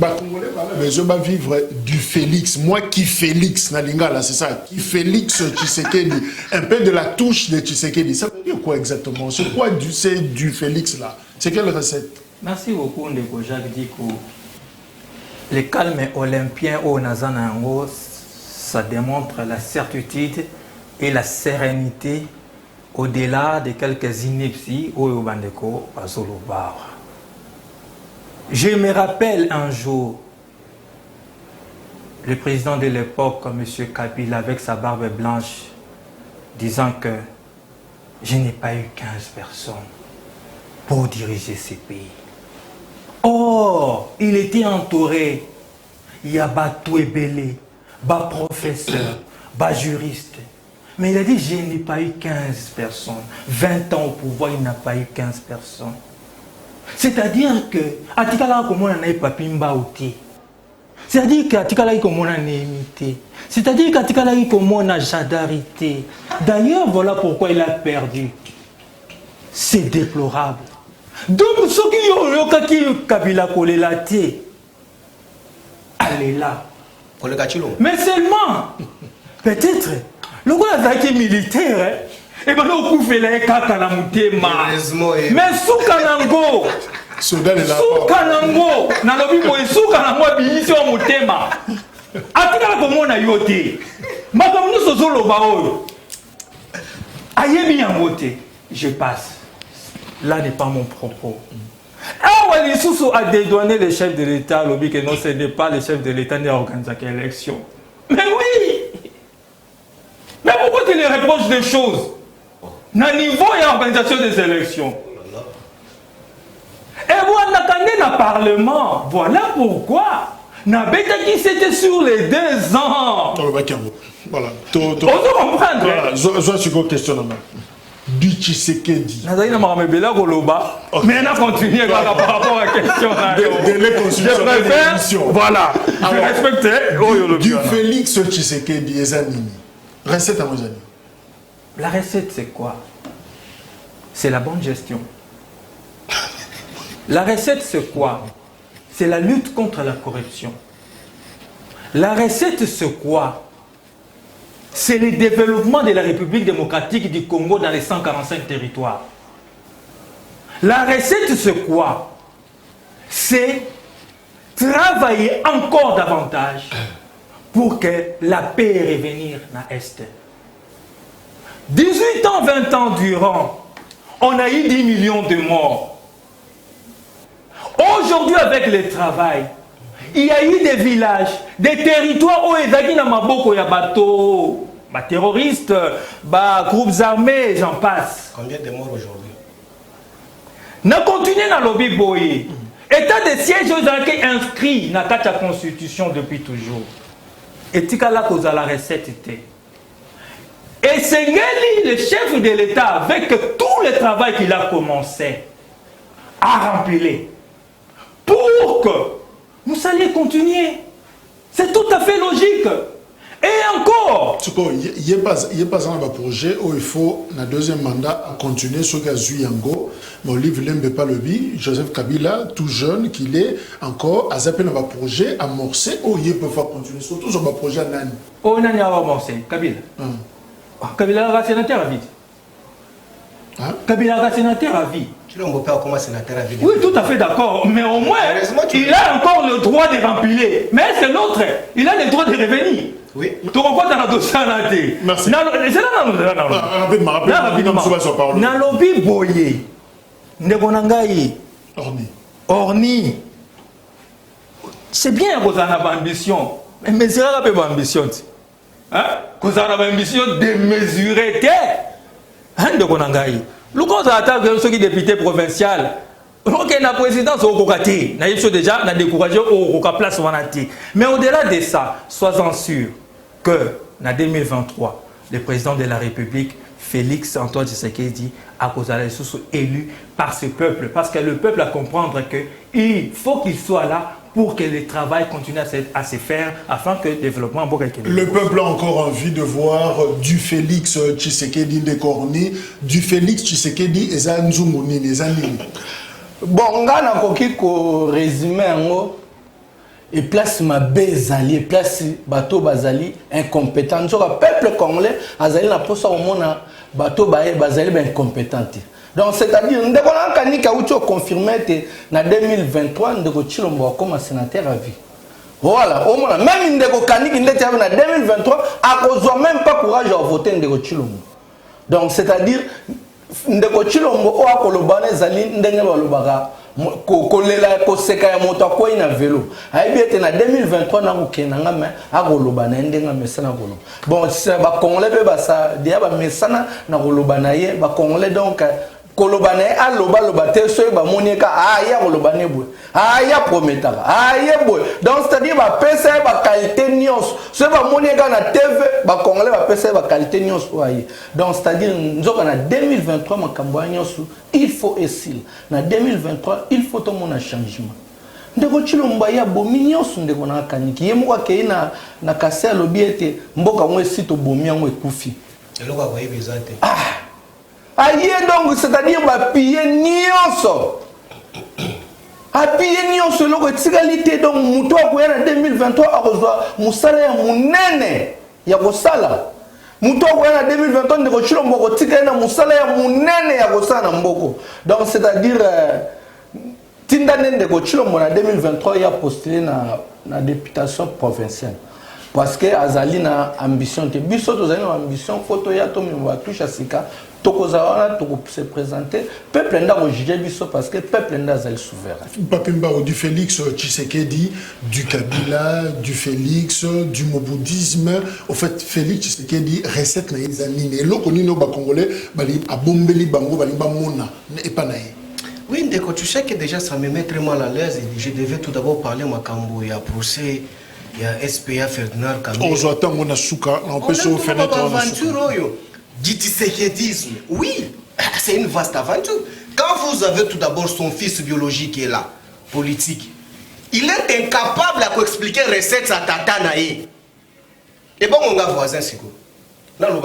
Congolais, mais je vais vivre du Félix. Moi qui Félix, Nalingala, c'est ça. Qui Félix Tshisekedi. Un peu de la touche de Tshisekedi. Ça veut dire quoi exactement? C'est quoi du Félix là? C'est quelle recette? Merci beaucoup, Ndeko Jacques Diko. Le calme olympien au Nazanango, ça démontre la certitude et la sérénité au-delà de quelques inepties au Bandeko à Zolobar. Je me rappelle un jour, le président de l'époque, M. Kabila, avec sa barbe blanche, disant que je n'ai pas eu 15 personnes pour diriger ces pays. Or, il était entouré, il y a Batouébélé, bas professeur, bas juriste. Mais il a dit, je n'ai pas eu 15 personnes. 20 ans au pouvoir, il n'a pas eu 15 personnes. C'est-à-dire que, Atikala comme on a eu Papimba outi. C'est-à-dire qu'Atikala comme on a némité. C'est-à-dire qu'Atikala comme on a jadarité. D'ailleurs, voilà pourquoi il a perdu. C'est déplorable. Donc, ceux qui ont Kabila Kolelate, allez là. Mais seulement, peut-être, le gars qui est militaire, et bien on coupe les kaka na mutema. Mais soukanango, soukanango, na lobi mo soukanango biyisi o mutema. Atika ko mona yote. Makamno sozolo ba oyo. Ayebi yangote, je passe. Là n'est pas mon propos. Ah ouais, Lissoussou a dédouané le chef de l'État, lobby que non, ce n'est pas le chef de l'État qui a organisé l'élection. Mais oui! Mais pourquoi tu les reproches des choses? Na niveau et organisation des élections. Et voilà, dans le Parlement, voilà pourquoi. Na bêta qui c'était sur les 2 ans. Voilà. On doit comprendre. Voilà, je suis question. Du Tshisekedi. Mais on a continué par rapport à la question. Je préfère. Voilà. Je respecte. Du Félix Tshisekedi et Zanini. Recette à Mozani. La recette, c'est quoi? c'est la bonne gestion. La recette, c'est quoi? C'est la lutte contre la corruption. La recette, c'est quoi? C'est le développement de la République démocratique du Congo dans les 145 territoires. La recette, c'est quoi? C'est travailler encore davantage pour que la paix revenir dans l'Est. 18 ans, 20 ans durant, on a eu 10 millions de morts. Aujourd'hui, avec le travail, il y a eu des villages, des territoires où ils ont maboko ya bateaux, terroristes, groupes armés, j'en passe. Combien de morts aujourd'hui? N'a continué dans le lobby boy. État de siège aux enquêtes inscrits dans la constitution depuis toujours. Et tika là cause à la recette était. Et c'est le chef de l'État avec tout le travail qu'il a commencé à remplir pour que nous allions continuer. C'est tout à fait logique. Et encore, il n'y a pas un projet où il faut, dans le deuxième mandat, continuer ce qu'a Zuyango, mais Olivier Lembe-Palobi, Joseph Kabila, tout jeune, qu'il est encore, à zapper dans un projet amorcé, où il peut faire continuer, surtout sur un projet à Nani. Oh, Nani a amorcé, Kabila. Kabila a sénateur à vie. Kabila a sénateur à vie. Tu l'as pas comment sénateur à vie? Oui, tout à fait d'accord. Mais au moins, il a encore le droit de remplir. Mais c'est l'autre. Il a le droit de revenir. Oui. Tu comprends dans le dossier à merci. Nalobi boye. Ndegonangai. Orni. C'est bien que vous avez ambition. Mais c'est pas une ambition. Que vous avez ambition de mesurer. Ndegonangai. Le quand ça attaque ceux qui député provincial, ok, la présidence au Kokati, na yipso déjà na découragé au place wanati. Mais au-delà de ça, sois-en sûr que en 2023, le président de la République, Félix Antoine Tshisekedi, a causé les sous élu par ce peuple, parce que le peuple a comprendre que il faut qu'il soit là pour que le travail continue à se faire afin que le développement... Le peuple a encore envie de voir du Félix Tshisekedi de Corny, du Félix Tshisekedi et Zanzumuni, les animes. Bon, on a un résumé et place ma bezali, place bateau bazali incompétent. Le peuple congolais azali na posa au monde bateau bazali incompétent. Donc c'est-à-dire nous avons confirmé que en 2023 nous avons Chilombo comme sénateur à vie. Voilà, au moins même Ndeko Kaniki en 2023 a besoin même pas courage à voter Ndeko Chilombo. Donc c'est-à-dire Ndeko Chilombo a kolobane zali ndenge balobaka kolela koseka ya moto ko ina vélo. Aibi ete na 2023 na kokena ngame a kolobana ndenge mesana kolo. Bon c'est ba congolais be ba sa dia ba mesana na kolobana ye ba congolais donc kolobane a loba te so ba monieka ya kolobane boy ya prometaka ya boy donc c'est-à-dire ba pesa ba qualité nyos so ba monieka na TV ba congolais ba pesa ba qualité nyos oye donc c'est-à-dire nzoka na 2023 makambo nyos il faut essayer na 2023 il faut tout mon changement ndeko Chilombo ya bomi nyos ndeko na kaniki ye moko ke na kase lobi ete mboka mwe sito bomi yango ekufi eloko kwa yebezate aïe donc c'est-à-dire bah piller nyonso a piller nyonso loko tigalité donc muto akoya na 2023 akozwa musala ya munene ya kosala muto akoya na 2023 ndeko Chilombo ko tika na musala ya munene ya kosala na mboko donc c'est-à-dire tinda ndeko Chilombo na 2023 ya postulé na députation provinciale parce que azali na ambition te biso to zali na ambition photo ya to mi va toucher sika tokozala to se présenter peuple nda ko juger biso parce que peuple nda zali souverain Papimba du Félix Tshisekedi, du Kabila, du Félix, du Moboudisme. Au fait Félix Tshisekedi recette na ezanine et lokoni no ba congolais bali abombeli bango bali ba mona et pas naé. Oui, ndeko, tu sais que déjà ça me met très mal à l'aise et je devais tout d'abord parler makambo ya procès. Il y a SPA Ferdinand Kamé. On attend mon asuka, on peut se fenêtre en aventure. Du tshisekidisme, oui, c'est une vaste aventure. Quand vous avez tout d'abord son fils biologique qui est là, politique, il est incapable à expliquer recette à tata naïe. Et bon, on a voisin, c'est quoi? Non,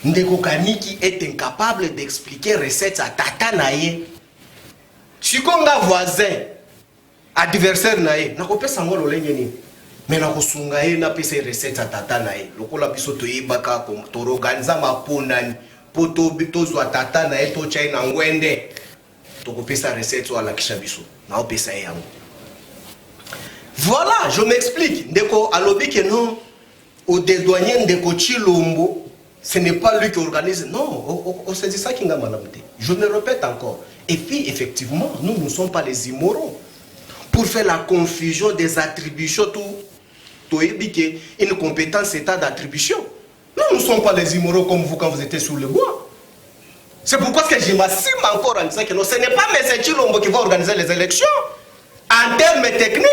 Ndeko Kaniki est incapable d'expliquer recette à tata naye. Si konga voisin, adversaire naye, nakope sango lolenye ni. Mais nakosunga ye na pese recette à tata naye. Lokola biso to yebaka ko to organiza maponani, poto bitozo tata naye to chai na ngwende. To kopesa recette wala kisha biso. Na opesa yango. Voilà, je m'explique. Ndeko alobi que non, au dédouanier Ndeko Chilombo, ce n'est pas lui qui organise. Non, c'est ça qui m'a malamté. Je me répète encore. Et puis, effectivement, nous ne sommes pas les immoraux. Pour faire la confusion des attributions, tout une compétence état d'attribution. Nous ne sommes pas les immoraux comme vous quand vous étiez sur le bois. C'est pourquoi je m'assume encore en disant que non, ce n'est pas M. Chilombo qui va organiser les élections. En termes techniques,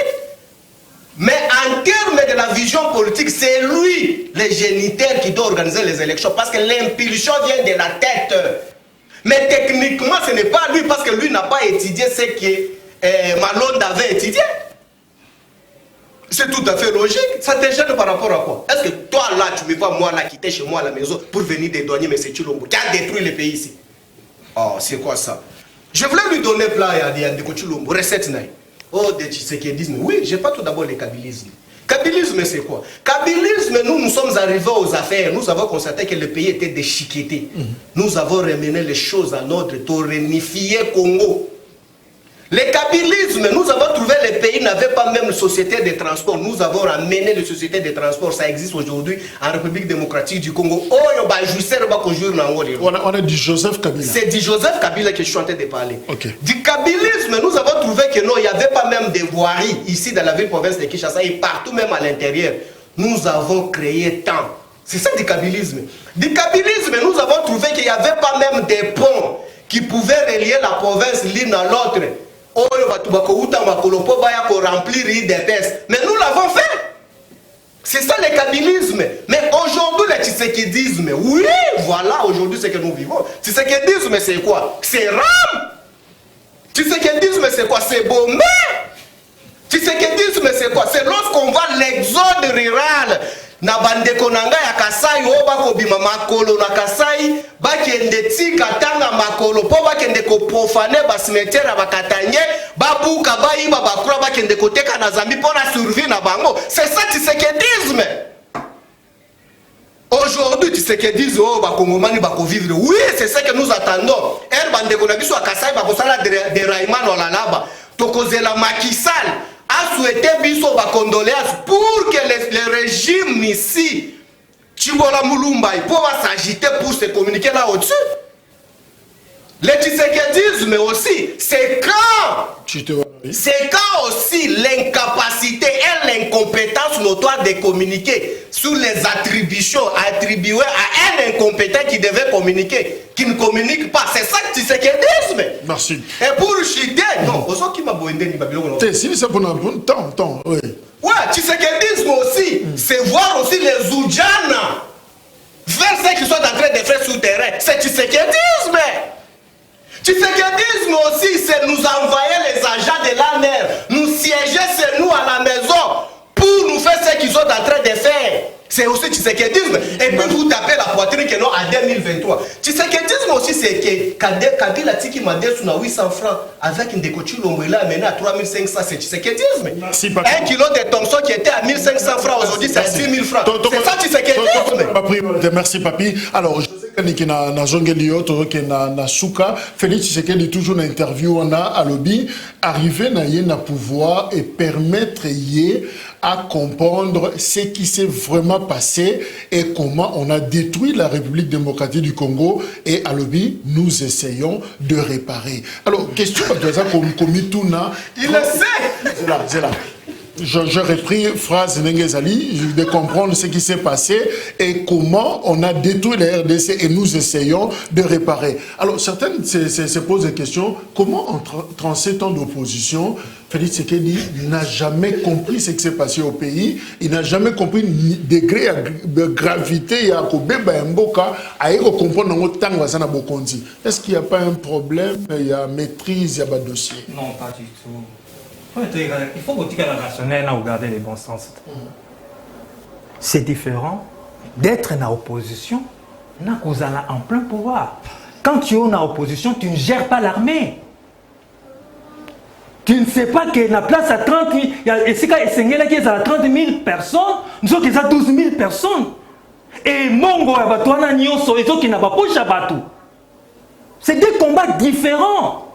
mais en termes de la vision politique, c'est lui, le géniteur, qui doit organiser les élections. Parce que l'impulsion vient de la tête. Mais techniquement, ce n'est pas lui, parce que lui n'a pas étudié ce que Malonde avait étudié. C'est tout à fait logique. Ça te gêne par rapport à quoi? Est-ce que toi, là, tu me vois, moi, là, quitter chez moi à la maison pour venir dédouaner M. Chilombo, qui a détruit le pays ici? Oh, c'est quoi ça? Je voulais lui donner plat à Ndeko Chilombo, recette naï. Oh, de Tshisekedi, oui, je n'ai pas tout d'abord le kabylisme. Kabylisme, c'est quoi? Kabylisme, nous sommes arrivés aux affaires. Nous avons constaté que le pays était déchiqueté. Nous avons ramené les choses en ordre pour réunifier Congo. Le kabylisme, nous avons trouvé le pays n'avait pas même de société de transport. Nous avons ramené les sociétés de transport. Ça existe aujourd'hui en République démocratique du Congo. Oh, on a dit Joseph Kabila. C'est du Joseph Kabila que je suis en train de parler. Okay. Du kabylisme, nous avons trouvé que non, il n'y avait pas même de voiries ici dans la ville-province de Kinshasa et partout même à l'intérieur. Nous avons créé tant. C'est ça du kabylisme. Du kabylisme, nous avons trouvé qu'il n'y avait pas même des ponts qui pouvaient relier la province l'une à l'autre. Mais nous l'avons fait. C'est ça le kabylisme. Mais aujourd'hui, le tshisekédisme, oui, voilà aujourd'hui ce que nous vivons. Tshisekédisme, c'est quoi? C'est Ram. Tshisekédisme, c'est quoi? C'est Bomé. Tshisekédisme, c'est quoi? C'est lorsqu'on voit l'exode rural. Na bandeko nanga ya Kasai o bako bima makolo na Kasai bakende tika tanga makolo po bakende ko profane ba cimetière bakatanye babuka bayiba bakura bakende koteka na zambi pour la survie na bango. C'est ça tshisekédisme. Aujourd'hui tshisekédisme o bakongomani bako vivre. Oui, c'est ce que nous attendons. Er bandeko na biso Kasai bako sala de Raimano la laba. Tokozela Makisal a souhaité biso ba condoléances pour que le régime ici Chibola Mulumba pour s'agiter pour se communiquer là au-dessus. Le tshisekédisme aussi, c'est quand aussi l'incapacité et l'incompétence notoire de communiquer sur les attributions attribuées à un incompétent qui devait communiquer, qui ne communique pas. C'est ça le tshisekédisme. Merci. Et pour Chidé, non, aux autres qui m'a boindé ni Babylone. Si c'est pour un bon temps, oui. Ouais, tshisekédisme aussi, c'est voir aussi les Oudjana faire ce qu'ils sont en train de faire sur le terrain. C'est tshisekédisme. Tshisekédisme aussi, c'est nous envoyer les agents de l'ANR, nous siéger chez nous à la maison pour nous faire ce qu'ils sont en train de faire. C'est aussi tshisekédisme. Et puis vous tapez la poitrine que non à 2023. Tshisekédisme aussi, c'est que Kabila Tiki m'a dit sur 800 francs avec Ndeko Chilombo, il a amené à 3500, c'est tshisekédisme. Un kilo de Thomson qui était à 1500 francs, aujourd'hui c'est à 6000 francs. C'est ça tshisekédisme. Merci papi. Alors, Niki na zongeli yoto ke na suka Félix Tshisekedi toujours na interview on a à lobby arriver na yé na pouvoir et permettre yé à comprendre ce qui s'est vraiment passé et comment on a détruit la République démocratique du Congo et à lobby nous essayons de réparer. Alors question comme Mituna il le sait. C'est là. Je repris phrase Nengezali de comprendre ce qui s'est passé et comment on a détruit la RDC et nous essayons de réparer. Alors certains se posent des questions, comment en 37 ans d'opposition, Félix Tshisekedi n'a jamais compris ce qui s'est passé au pays, il n'a jamais compris le degré de gravité à Mboka, à comprendre est-ce qu'il n'y a pas un problème, il y a maîtrise, il y a pas de dossier? Non, pas du tout. Il faut que tu rationnel à regarder les bons sens. C'est différent d'être en opposition n'a causala en plein pouvoir. Quand tu es en opposition, tu ne gères pas l'armée. Tu ne sais pas que la place à 30 000, et si il y a 30 000 personnes, nous sommes à 12 000 personnes. Et Mongo, c'est des combats différents.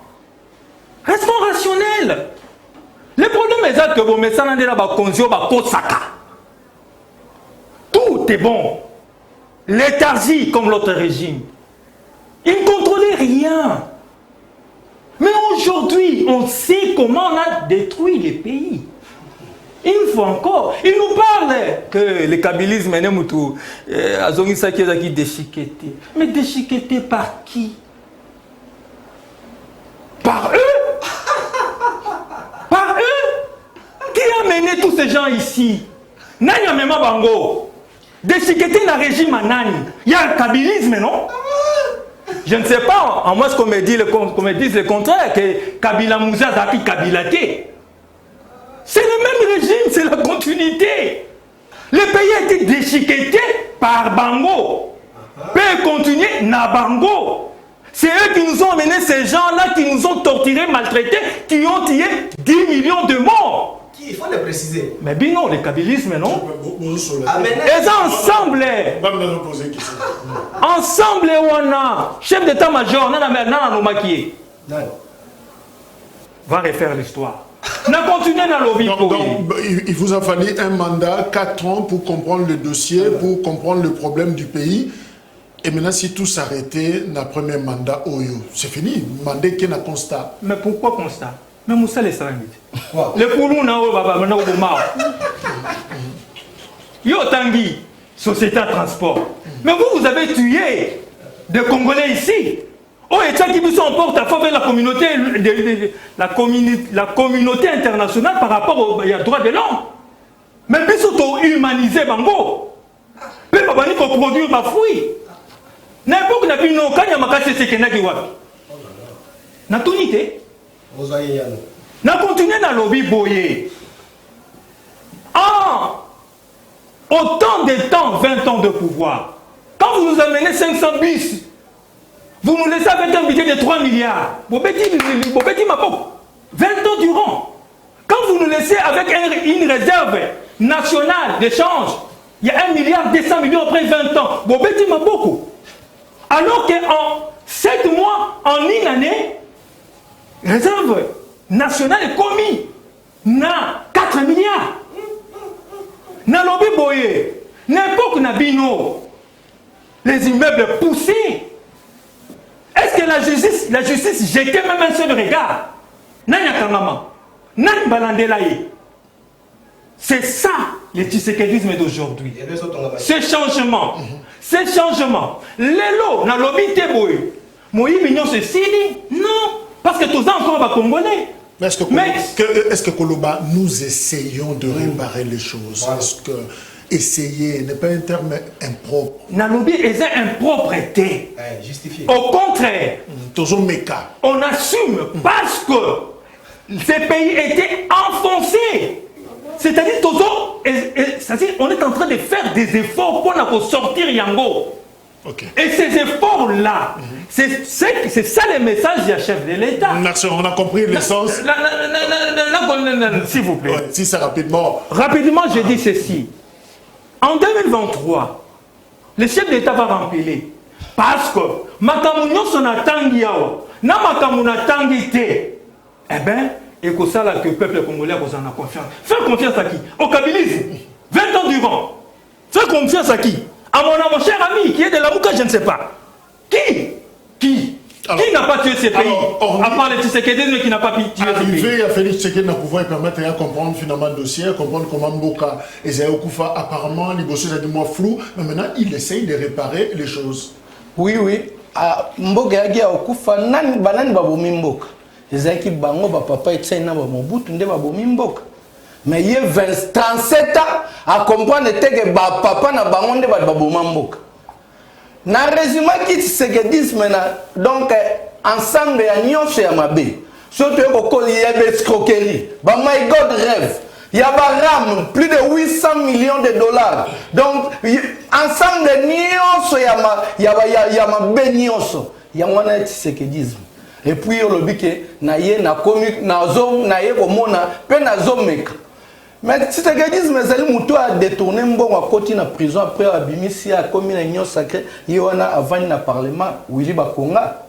Restons rationnels. Le problème est que vous mettez là tout est bon. Léthargie comme l'autre régime. Ils ne contrôlaient rien. Mais aujourd'hui, on sait comment on a détruit les pays. Une fois encore, ils nous parlent que le kabylisme est déchiqueté. Mais déchiqueté par qui? Par eux? Par eux? Qui a mené tous ces gens ici? Nani a même bango? Déchiqueté le régime à Nani. Il y a le kabylisme, non? Je ne sais pas, en moi, ce qu'on me dit, le contraire, que Kabila Moussa Zaki Kabilaté. C'est le même régime, c'est la continuité. Le pays a été déchiqueté par Bango. Peut continuer na Bango. C'est eux qui nous ont amené ces gens-là, qui nous ont torturés, maltraités, qui ont tué 10 millions de morts. Il faut le préciser. Mais bien non, le kabylisme, non? Et ensemble. Ensemble, Wana. Chef d'état-major, va refaire l'histoire. Il vous a fallu un mandat, 4 ans pour comprendre le dossier, pour comprendre le problème du pays. Et maintenant, si tout s'arrêtait dans le premier mandat, c'est fini. Mandat qui n'a constat. Mais pourquoi constat? Mais Moussa les Sarangit. Le Koulou n'a pas Yo Tanguy, société de transport. Mais vous avez tué des Congolais ici. Oh, et ça qui vous emporte à faveur de la communauté internationale par rapport aux droits de l'homme. Mais puis surtout humaniser Bango. Mais pas pour produire ma fouille. N'importe n'a plus non, quand il y a ma casse, c'est qu'il y a qui wapi. N'a tout nité. N'a continué dans le lobby boyer. Ah! Autant de temps, 20 ans de pouvoir. Quand vous nous amenez 500 bis, vous nous laissez avec un budget de 3 milliards. Vous petit ma peau. 20 ans durant. Quand vous nous laissez avec une réserve nationale d'échange, il y a 1 milliard 200 millions après 20 ans. Vous petit ma beaucoup. Alors qu'en 7 mois, en une année, réserve nationale est commis. Na 4 milliards. Na lobby boye. N'importe Nabino. Les immeubles poussés. Est-ce que la justice jetait même un seul regard? Nanya Kangama. Nan Balandelaye. C'est ça le tshisekidisme d'aujourd'hui. Ce changement. Ce changement. L'élo, na lobby teboye. Moïse Mignon se signe. Non. Parce que tous encore va congolais. Est-ce que Koloba, nous essayons de réparer les choses? Est-ce que essayer n'est pas un terme impropre? Nalobi est impropreté. Justifié. Au contraire, on assume parce que ces pays étaient enfoncés. C'est-à-dire on est en train de faire des efforts pour sortir Yango. Okay. Et ces efforts-là, c'est ça le message du chef de l'État. On a compris l'essence. S'il vous plaît. Ouais, si c'est rapidement. Rapidement, je dis ceci. En 2023, le chef d'État va remplir. Parce que, Makamounio son atangi yawa, na Makamouna tangi te, eh bien, et que ça là que le peuple congolais vous en a confiance. Faire confiance à qui? Au kabylisme. 20 ans durant. Faire confiance à qui? À mon cher ami qui est de la Mouka, je ne sais pas. Qui n'a pas tué ces pays? À part le Tshisekedi qui n'a pas tué ces pays. Arrivé à Félix Tshisekedi n'a pouvoir permettre de comprendre finalement le dossier, comprendre comment Mboka et Zéoukoufa apparemment, les bosseux a dit moi flou, mais maintenant il essaye de réparer les choses. Oui. Mboka yagi ya okufa nani banani babomi mboka. Ezaki bango ba papa etsaina ba Mobutu nde babomi mboka. Mais il y a 37 ans à comprendre que ba papa na bango nde ba baboma mboka. Na résumé qui Tshisekidisme na donc ensemble ya nyonso ya mabe. Surtout ko il y a escroquerie. Ba my God rêve. Il y a RAM, plus de 800 millions de dollars. Donc, ensemble de nyonso, il y a ma benyonso. Il y a un tisekedisme. Et puis, le but que naye na comique, na komona, pe na zomeka. Mais tisekedisme, c'est le mouton a détourné mbon à côté na prison après abimisi a commis na nyon sacré. Il y a avant na parlement, Willy Bakonga.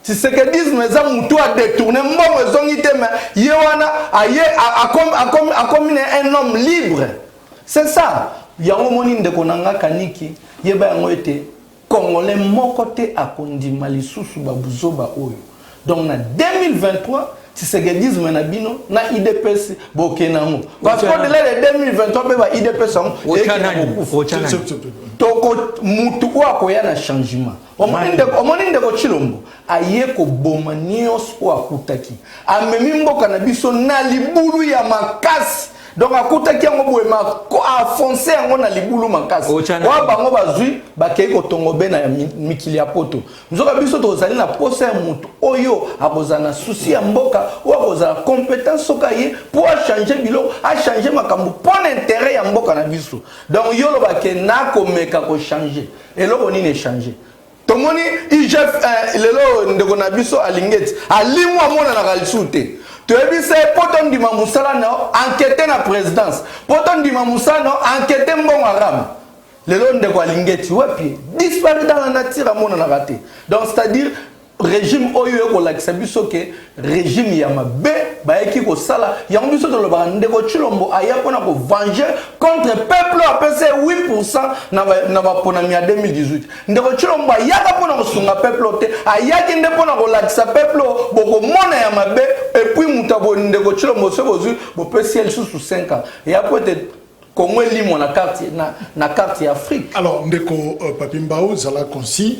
Tisekedisme eza mutu a détourné mbongo ezongi te mais yewana a comme un homme libre. C'est ça. Yango moni ndeko nanga kaniki yeba yango ete congolais moko te akondima lisusu babuzoba oyo. Donc na 2023 tisekedisme na bino na IDPS bokenamo. Parce que de 2023 pe ba IDPS toko mutu kwa koya na changement. Omoni ndeko Chilombo aye ko boma nyos o akutaki amemi mboka na biso na libulu ya makasi. Donc akutaki yango boye ma ko afoncer yango na libulu makasi wa bango bazui bakei ko tongobe na mikili ya poto nzoka biso tozali na posa ya mutu oyo akozana souci ya mboka o akozana compétence sokaye pour changer bilo a changer makambo pour l'intérêt ya mboka na biso. Donc yolo bake na komeka ko changer eloko nini changer tomoni IGF lelo ndeko na biso alingeti alimwa mona na kalisute. Tu as vu c'est poton di mamusala no enquêter na présidence poton di mamusala enquêter mbongo aram lelo ndeko alingeti wapi disparu dans la nature à mona na raté. Donc c'est-à-dire régime oyo ko lakisa biso ke régime ya mabe ba eki ko sala ya biso to lo ba ndeko Chilombo aya pona ko venger contre peuple a passé 8% na ba pona mi 2018 ndeko Chilombo ya pona ko sunga peuple te aya ki ndeko na ko lakisa peuple boko mona ya mabe et puis mutabo ndeko Chilombo se bozu bo PCL sous 5 ans ya peut-être Congo limo na carte Afrique. Alors ndeko Papimbao zala konsi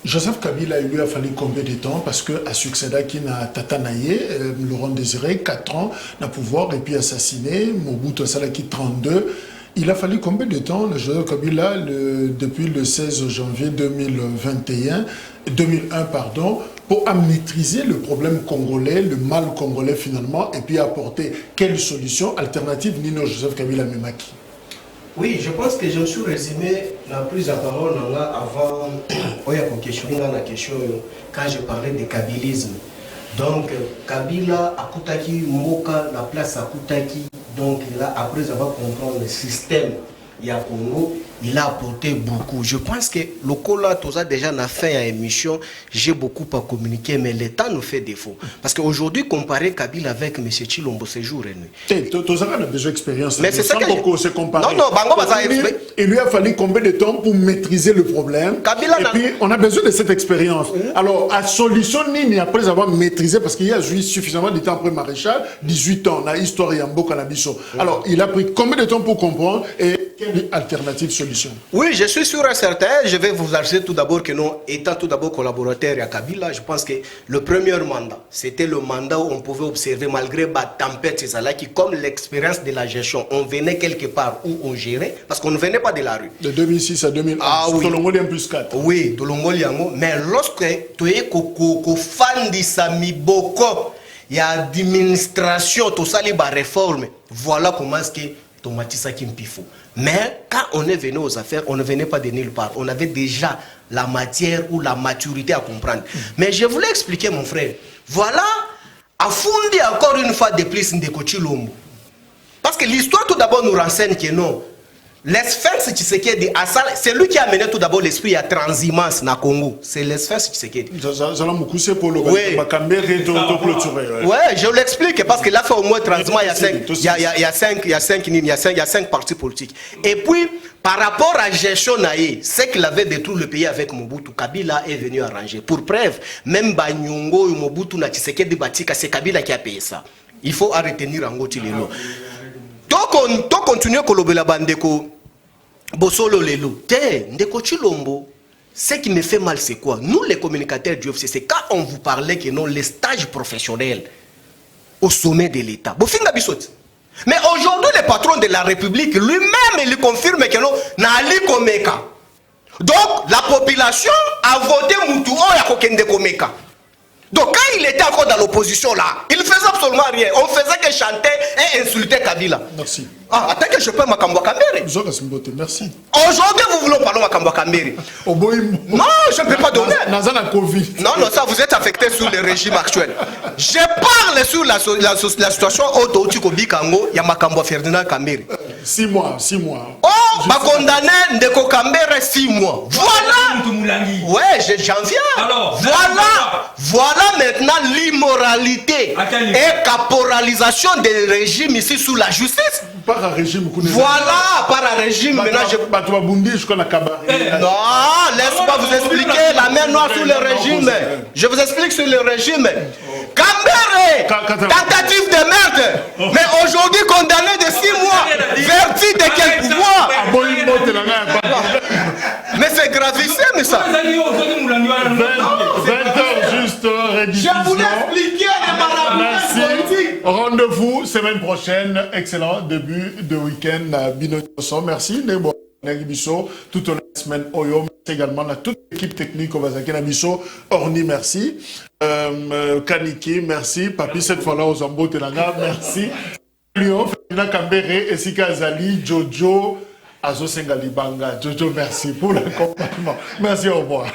Joseph Kabila, il lui a fallu combien de temps parce que a succédé à qui n'a Tatanaye, Laurent Désiré, 4 ans, n'a pouvoir et puis assassiné, Mobutu Salaki 32. Il a fallu combien de temps, le Joseph Kabila, depuis le 16 janvier 2001, pour maîtriser le problème congolais, le mal congolais finalement, et puis apporter quelle solution alternative Nino Joseph Kabila Memaki? Oui, je pense que je me suis résumé la prise de parole avant la question quand je parlais de kabylisme. Donc, Kabila a Koutaki, Moka, la place à Koutaki. Donc, là, après avoir compris le système, il y a Congo, il a apporté beaucoup. Je pense que le Kola, tout ça déjà n'a fait une émission, j'ai beaucoup à communiquer, mais l'État nous fait défaut. Parce qu'aujourd'hui, comparer Kabila avec M. Chilombo, c'est jour et nuit. Tout ça a besoin d'expérience. Mais c'est ça que se comparer. Non, il lui a fallu combien de temps pour maîtriser le problème. Kabila, et puis, on a besoin de cette expérience. Alors, à solution, Nini, après avoir maîtrisé, parce qu'il y a suffisamment de temps après Maréchal, 18 ans, la histoire Yambo Canabiso. Alors, il a pris combien de temps pour comprendre et quelle alternative solution? Oui, je suis sûr et certain. Je vais vous assurer tout d'abord que nous, étant tout d'abord collaborateurs à Kabila, je pense que le premier mandat, c'était le mandat où on pouvait observer, malgré la tempête, qui, comme l'expérience de la gestion, on venait quelque part où on gérait, parce qu'on ne venait pas de la rue. De 2006 à 2011, oui. Tolongoli 1+4. Oui, Tolongoli Yango. Mais lorsque tu es fan de Sami Boko, il y a administration, tout ça, les réformes, voilà comment est-ce que Tomatisa Kimpifo. Mais quand on est venu aux affaires, on ne venait pas de nulle part. On avait déjà la matière ou la maturité à comprendre. Mais je voulais expliquer, mon frère. Voilà, à fonder encore une fois de plus Ndeko Chilombo. Parce que l'histoire tout d'abord nous renseigne que non. L'espèce Tshisekedi, c'est lui qui a amené tout d'abord l'esprit à transhumance dans le Congo. C'est l'espèce Tshisekedi. Oui, je l'explique parce qu'il a fait au moins transhumance. Il y a 5 partis politiques. Et puis, par rapport à la gestion, c'est qu'il avait détruit le pays avec Mobutu. Kabila est venu arranger. Pour preuve, même Banyongo, Mobutu, Tshisekedi, c'est Kabila qui a payé ça. Il faut retenir en gros Tilelo. Donc, continuer à bandeko Bosolo Lelo. Ndeko Chilombo, ce qui me fait mal, c'est quoi? Nous, les communicateurs du UFC, c'est quand on vous parlait que non, les stages professionnels au sommet de l'État. Mais aujourd'hui, le patron de la République lui-même, il confirme que non, Nali Komeka. Donc, la population a voté Moutou Oya Kokende Komeka. Donc quand il était encore dans l'opposition là, il faisait absolument rien. On faisait que chanter et insulter Kabila. Merci. Ah, attends que je peux Makambo Kambere. Merci. Aujourd'hui, vous voulez parler Makambo Kambere. Non, je ne peux pas donner. Non, non, ça, vous êtes affecté sur le régime actuel. Je parle sur la situation autour du Kango, il y a Makambo Ferdinand Kambere. 6 mois. Oh, ma condamné Ndeko Kambere 6 mois. Voilà. Ouais, j'en viens. Alors, voilà maintenant l'immoralité et caporalisation des régimes ici sous la justice. Par un régime. Voilà, par un régime. Maintenant, non, laisse-moi vous expliquer la main noire sur le régime. Je vous explique sur le régime. Kambere, tentative de merde. Mais aujourd'hui condamné de 6 mois. Vertu de quel pouvoir? Mais c'est gravissime ça. 20 heures juste rediffusion. Je voulais expliquer les marabouts politiques. Rendez-vous semaine prochaine. Excellent début de week-end. Binoso, merci. Nebo Nagibiso, toute la semaine Oyo, merci également à toute l'équipe technique au Bazaki Nabiso. Orni, merci. Kaniki, merci. Papi, cette fois-là, aux Zambo Telanga, merci. Lyon, Ferdinand Kambere, Esika Zali, Jojo, Azo Sengali Banga. Jojo, merci pour l'accompagnement. Merci, au revoir.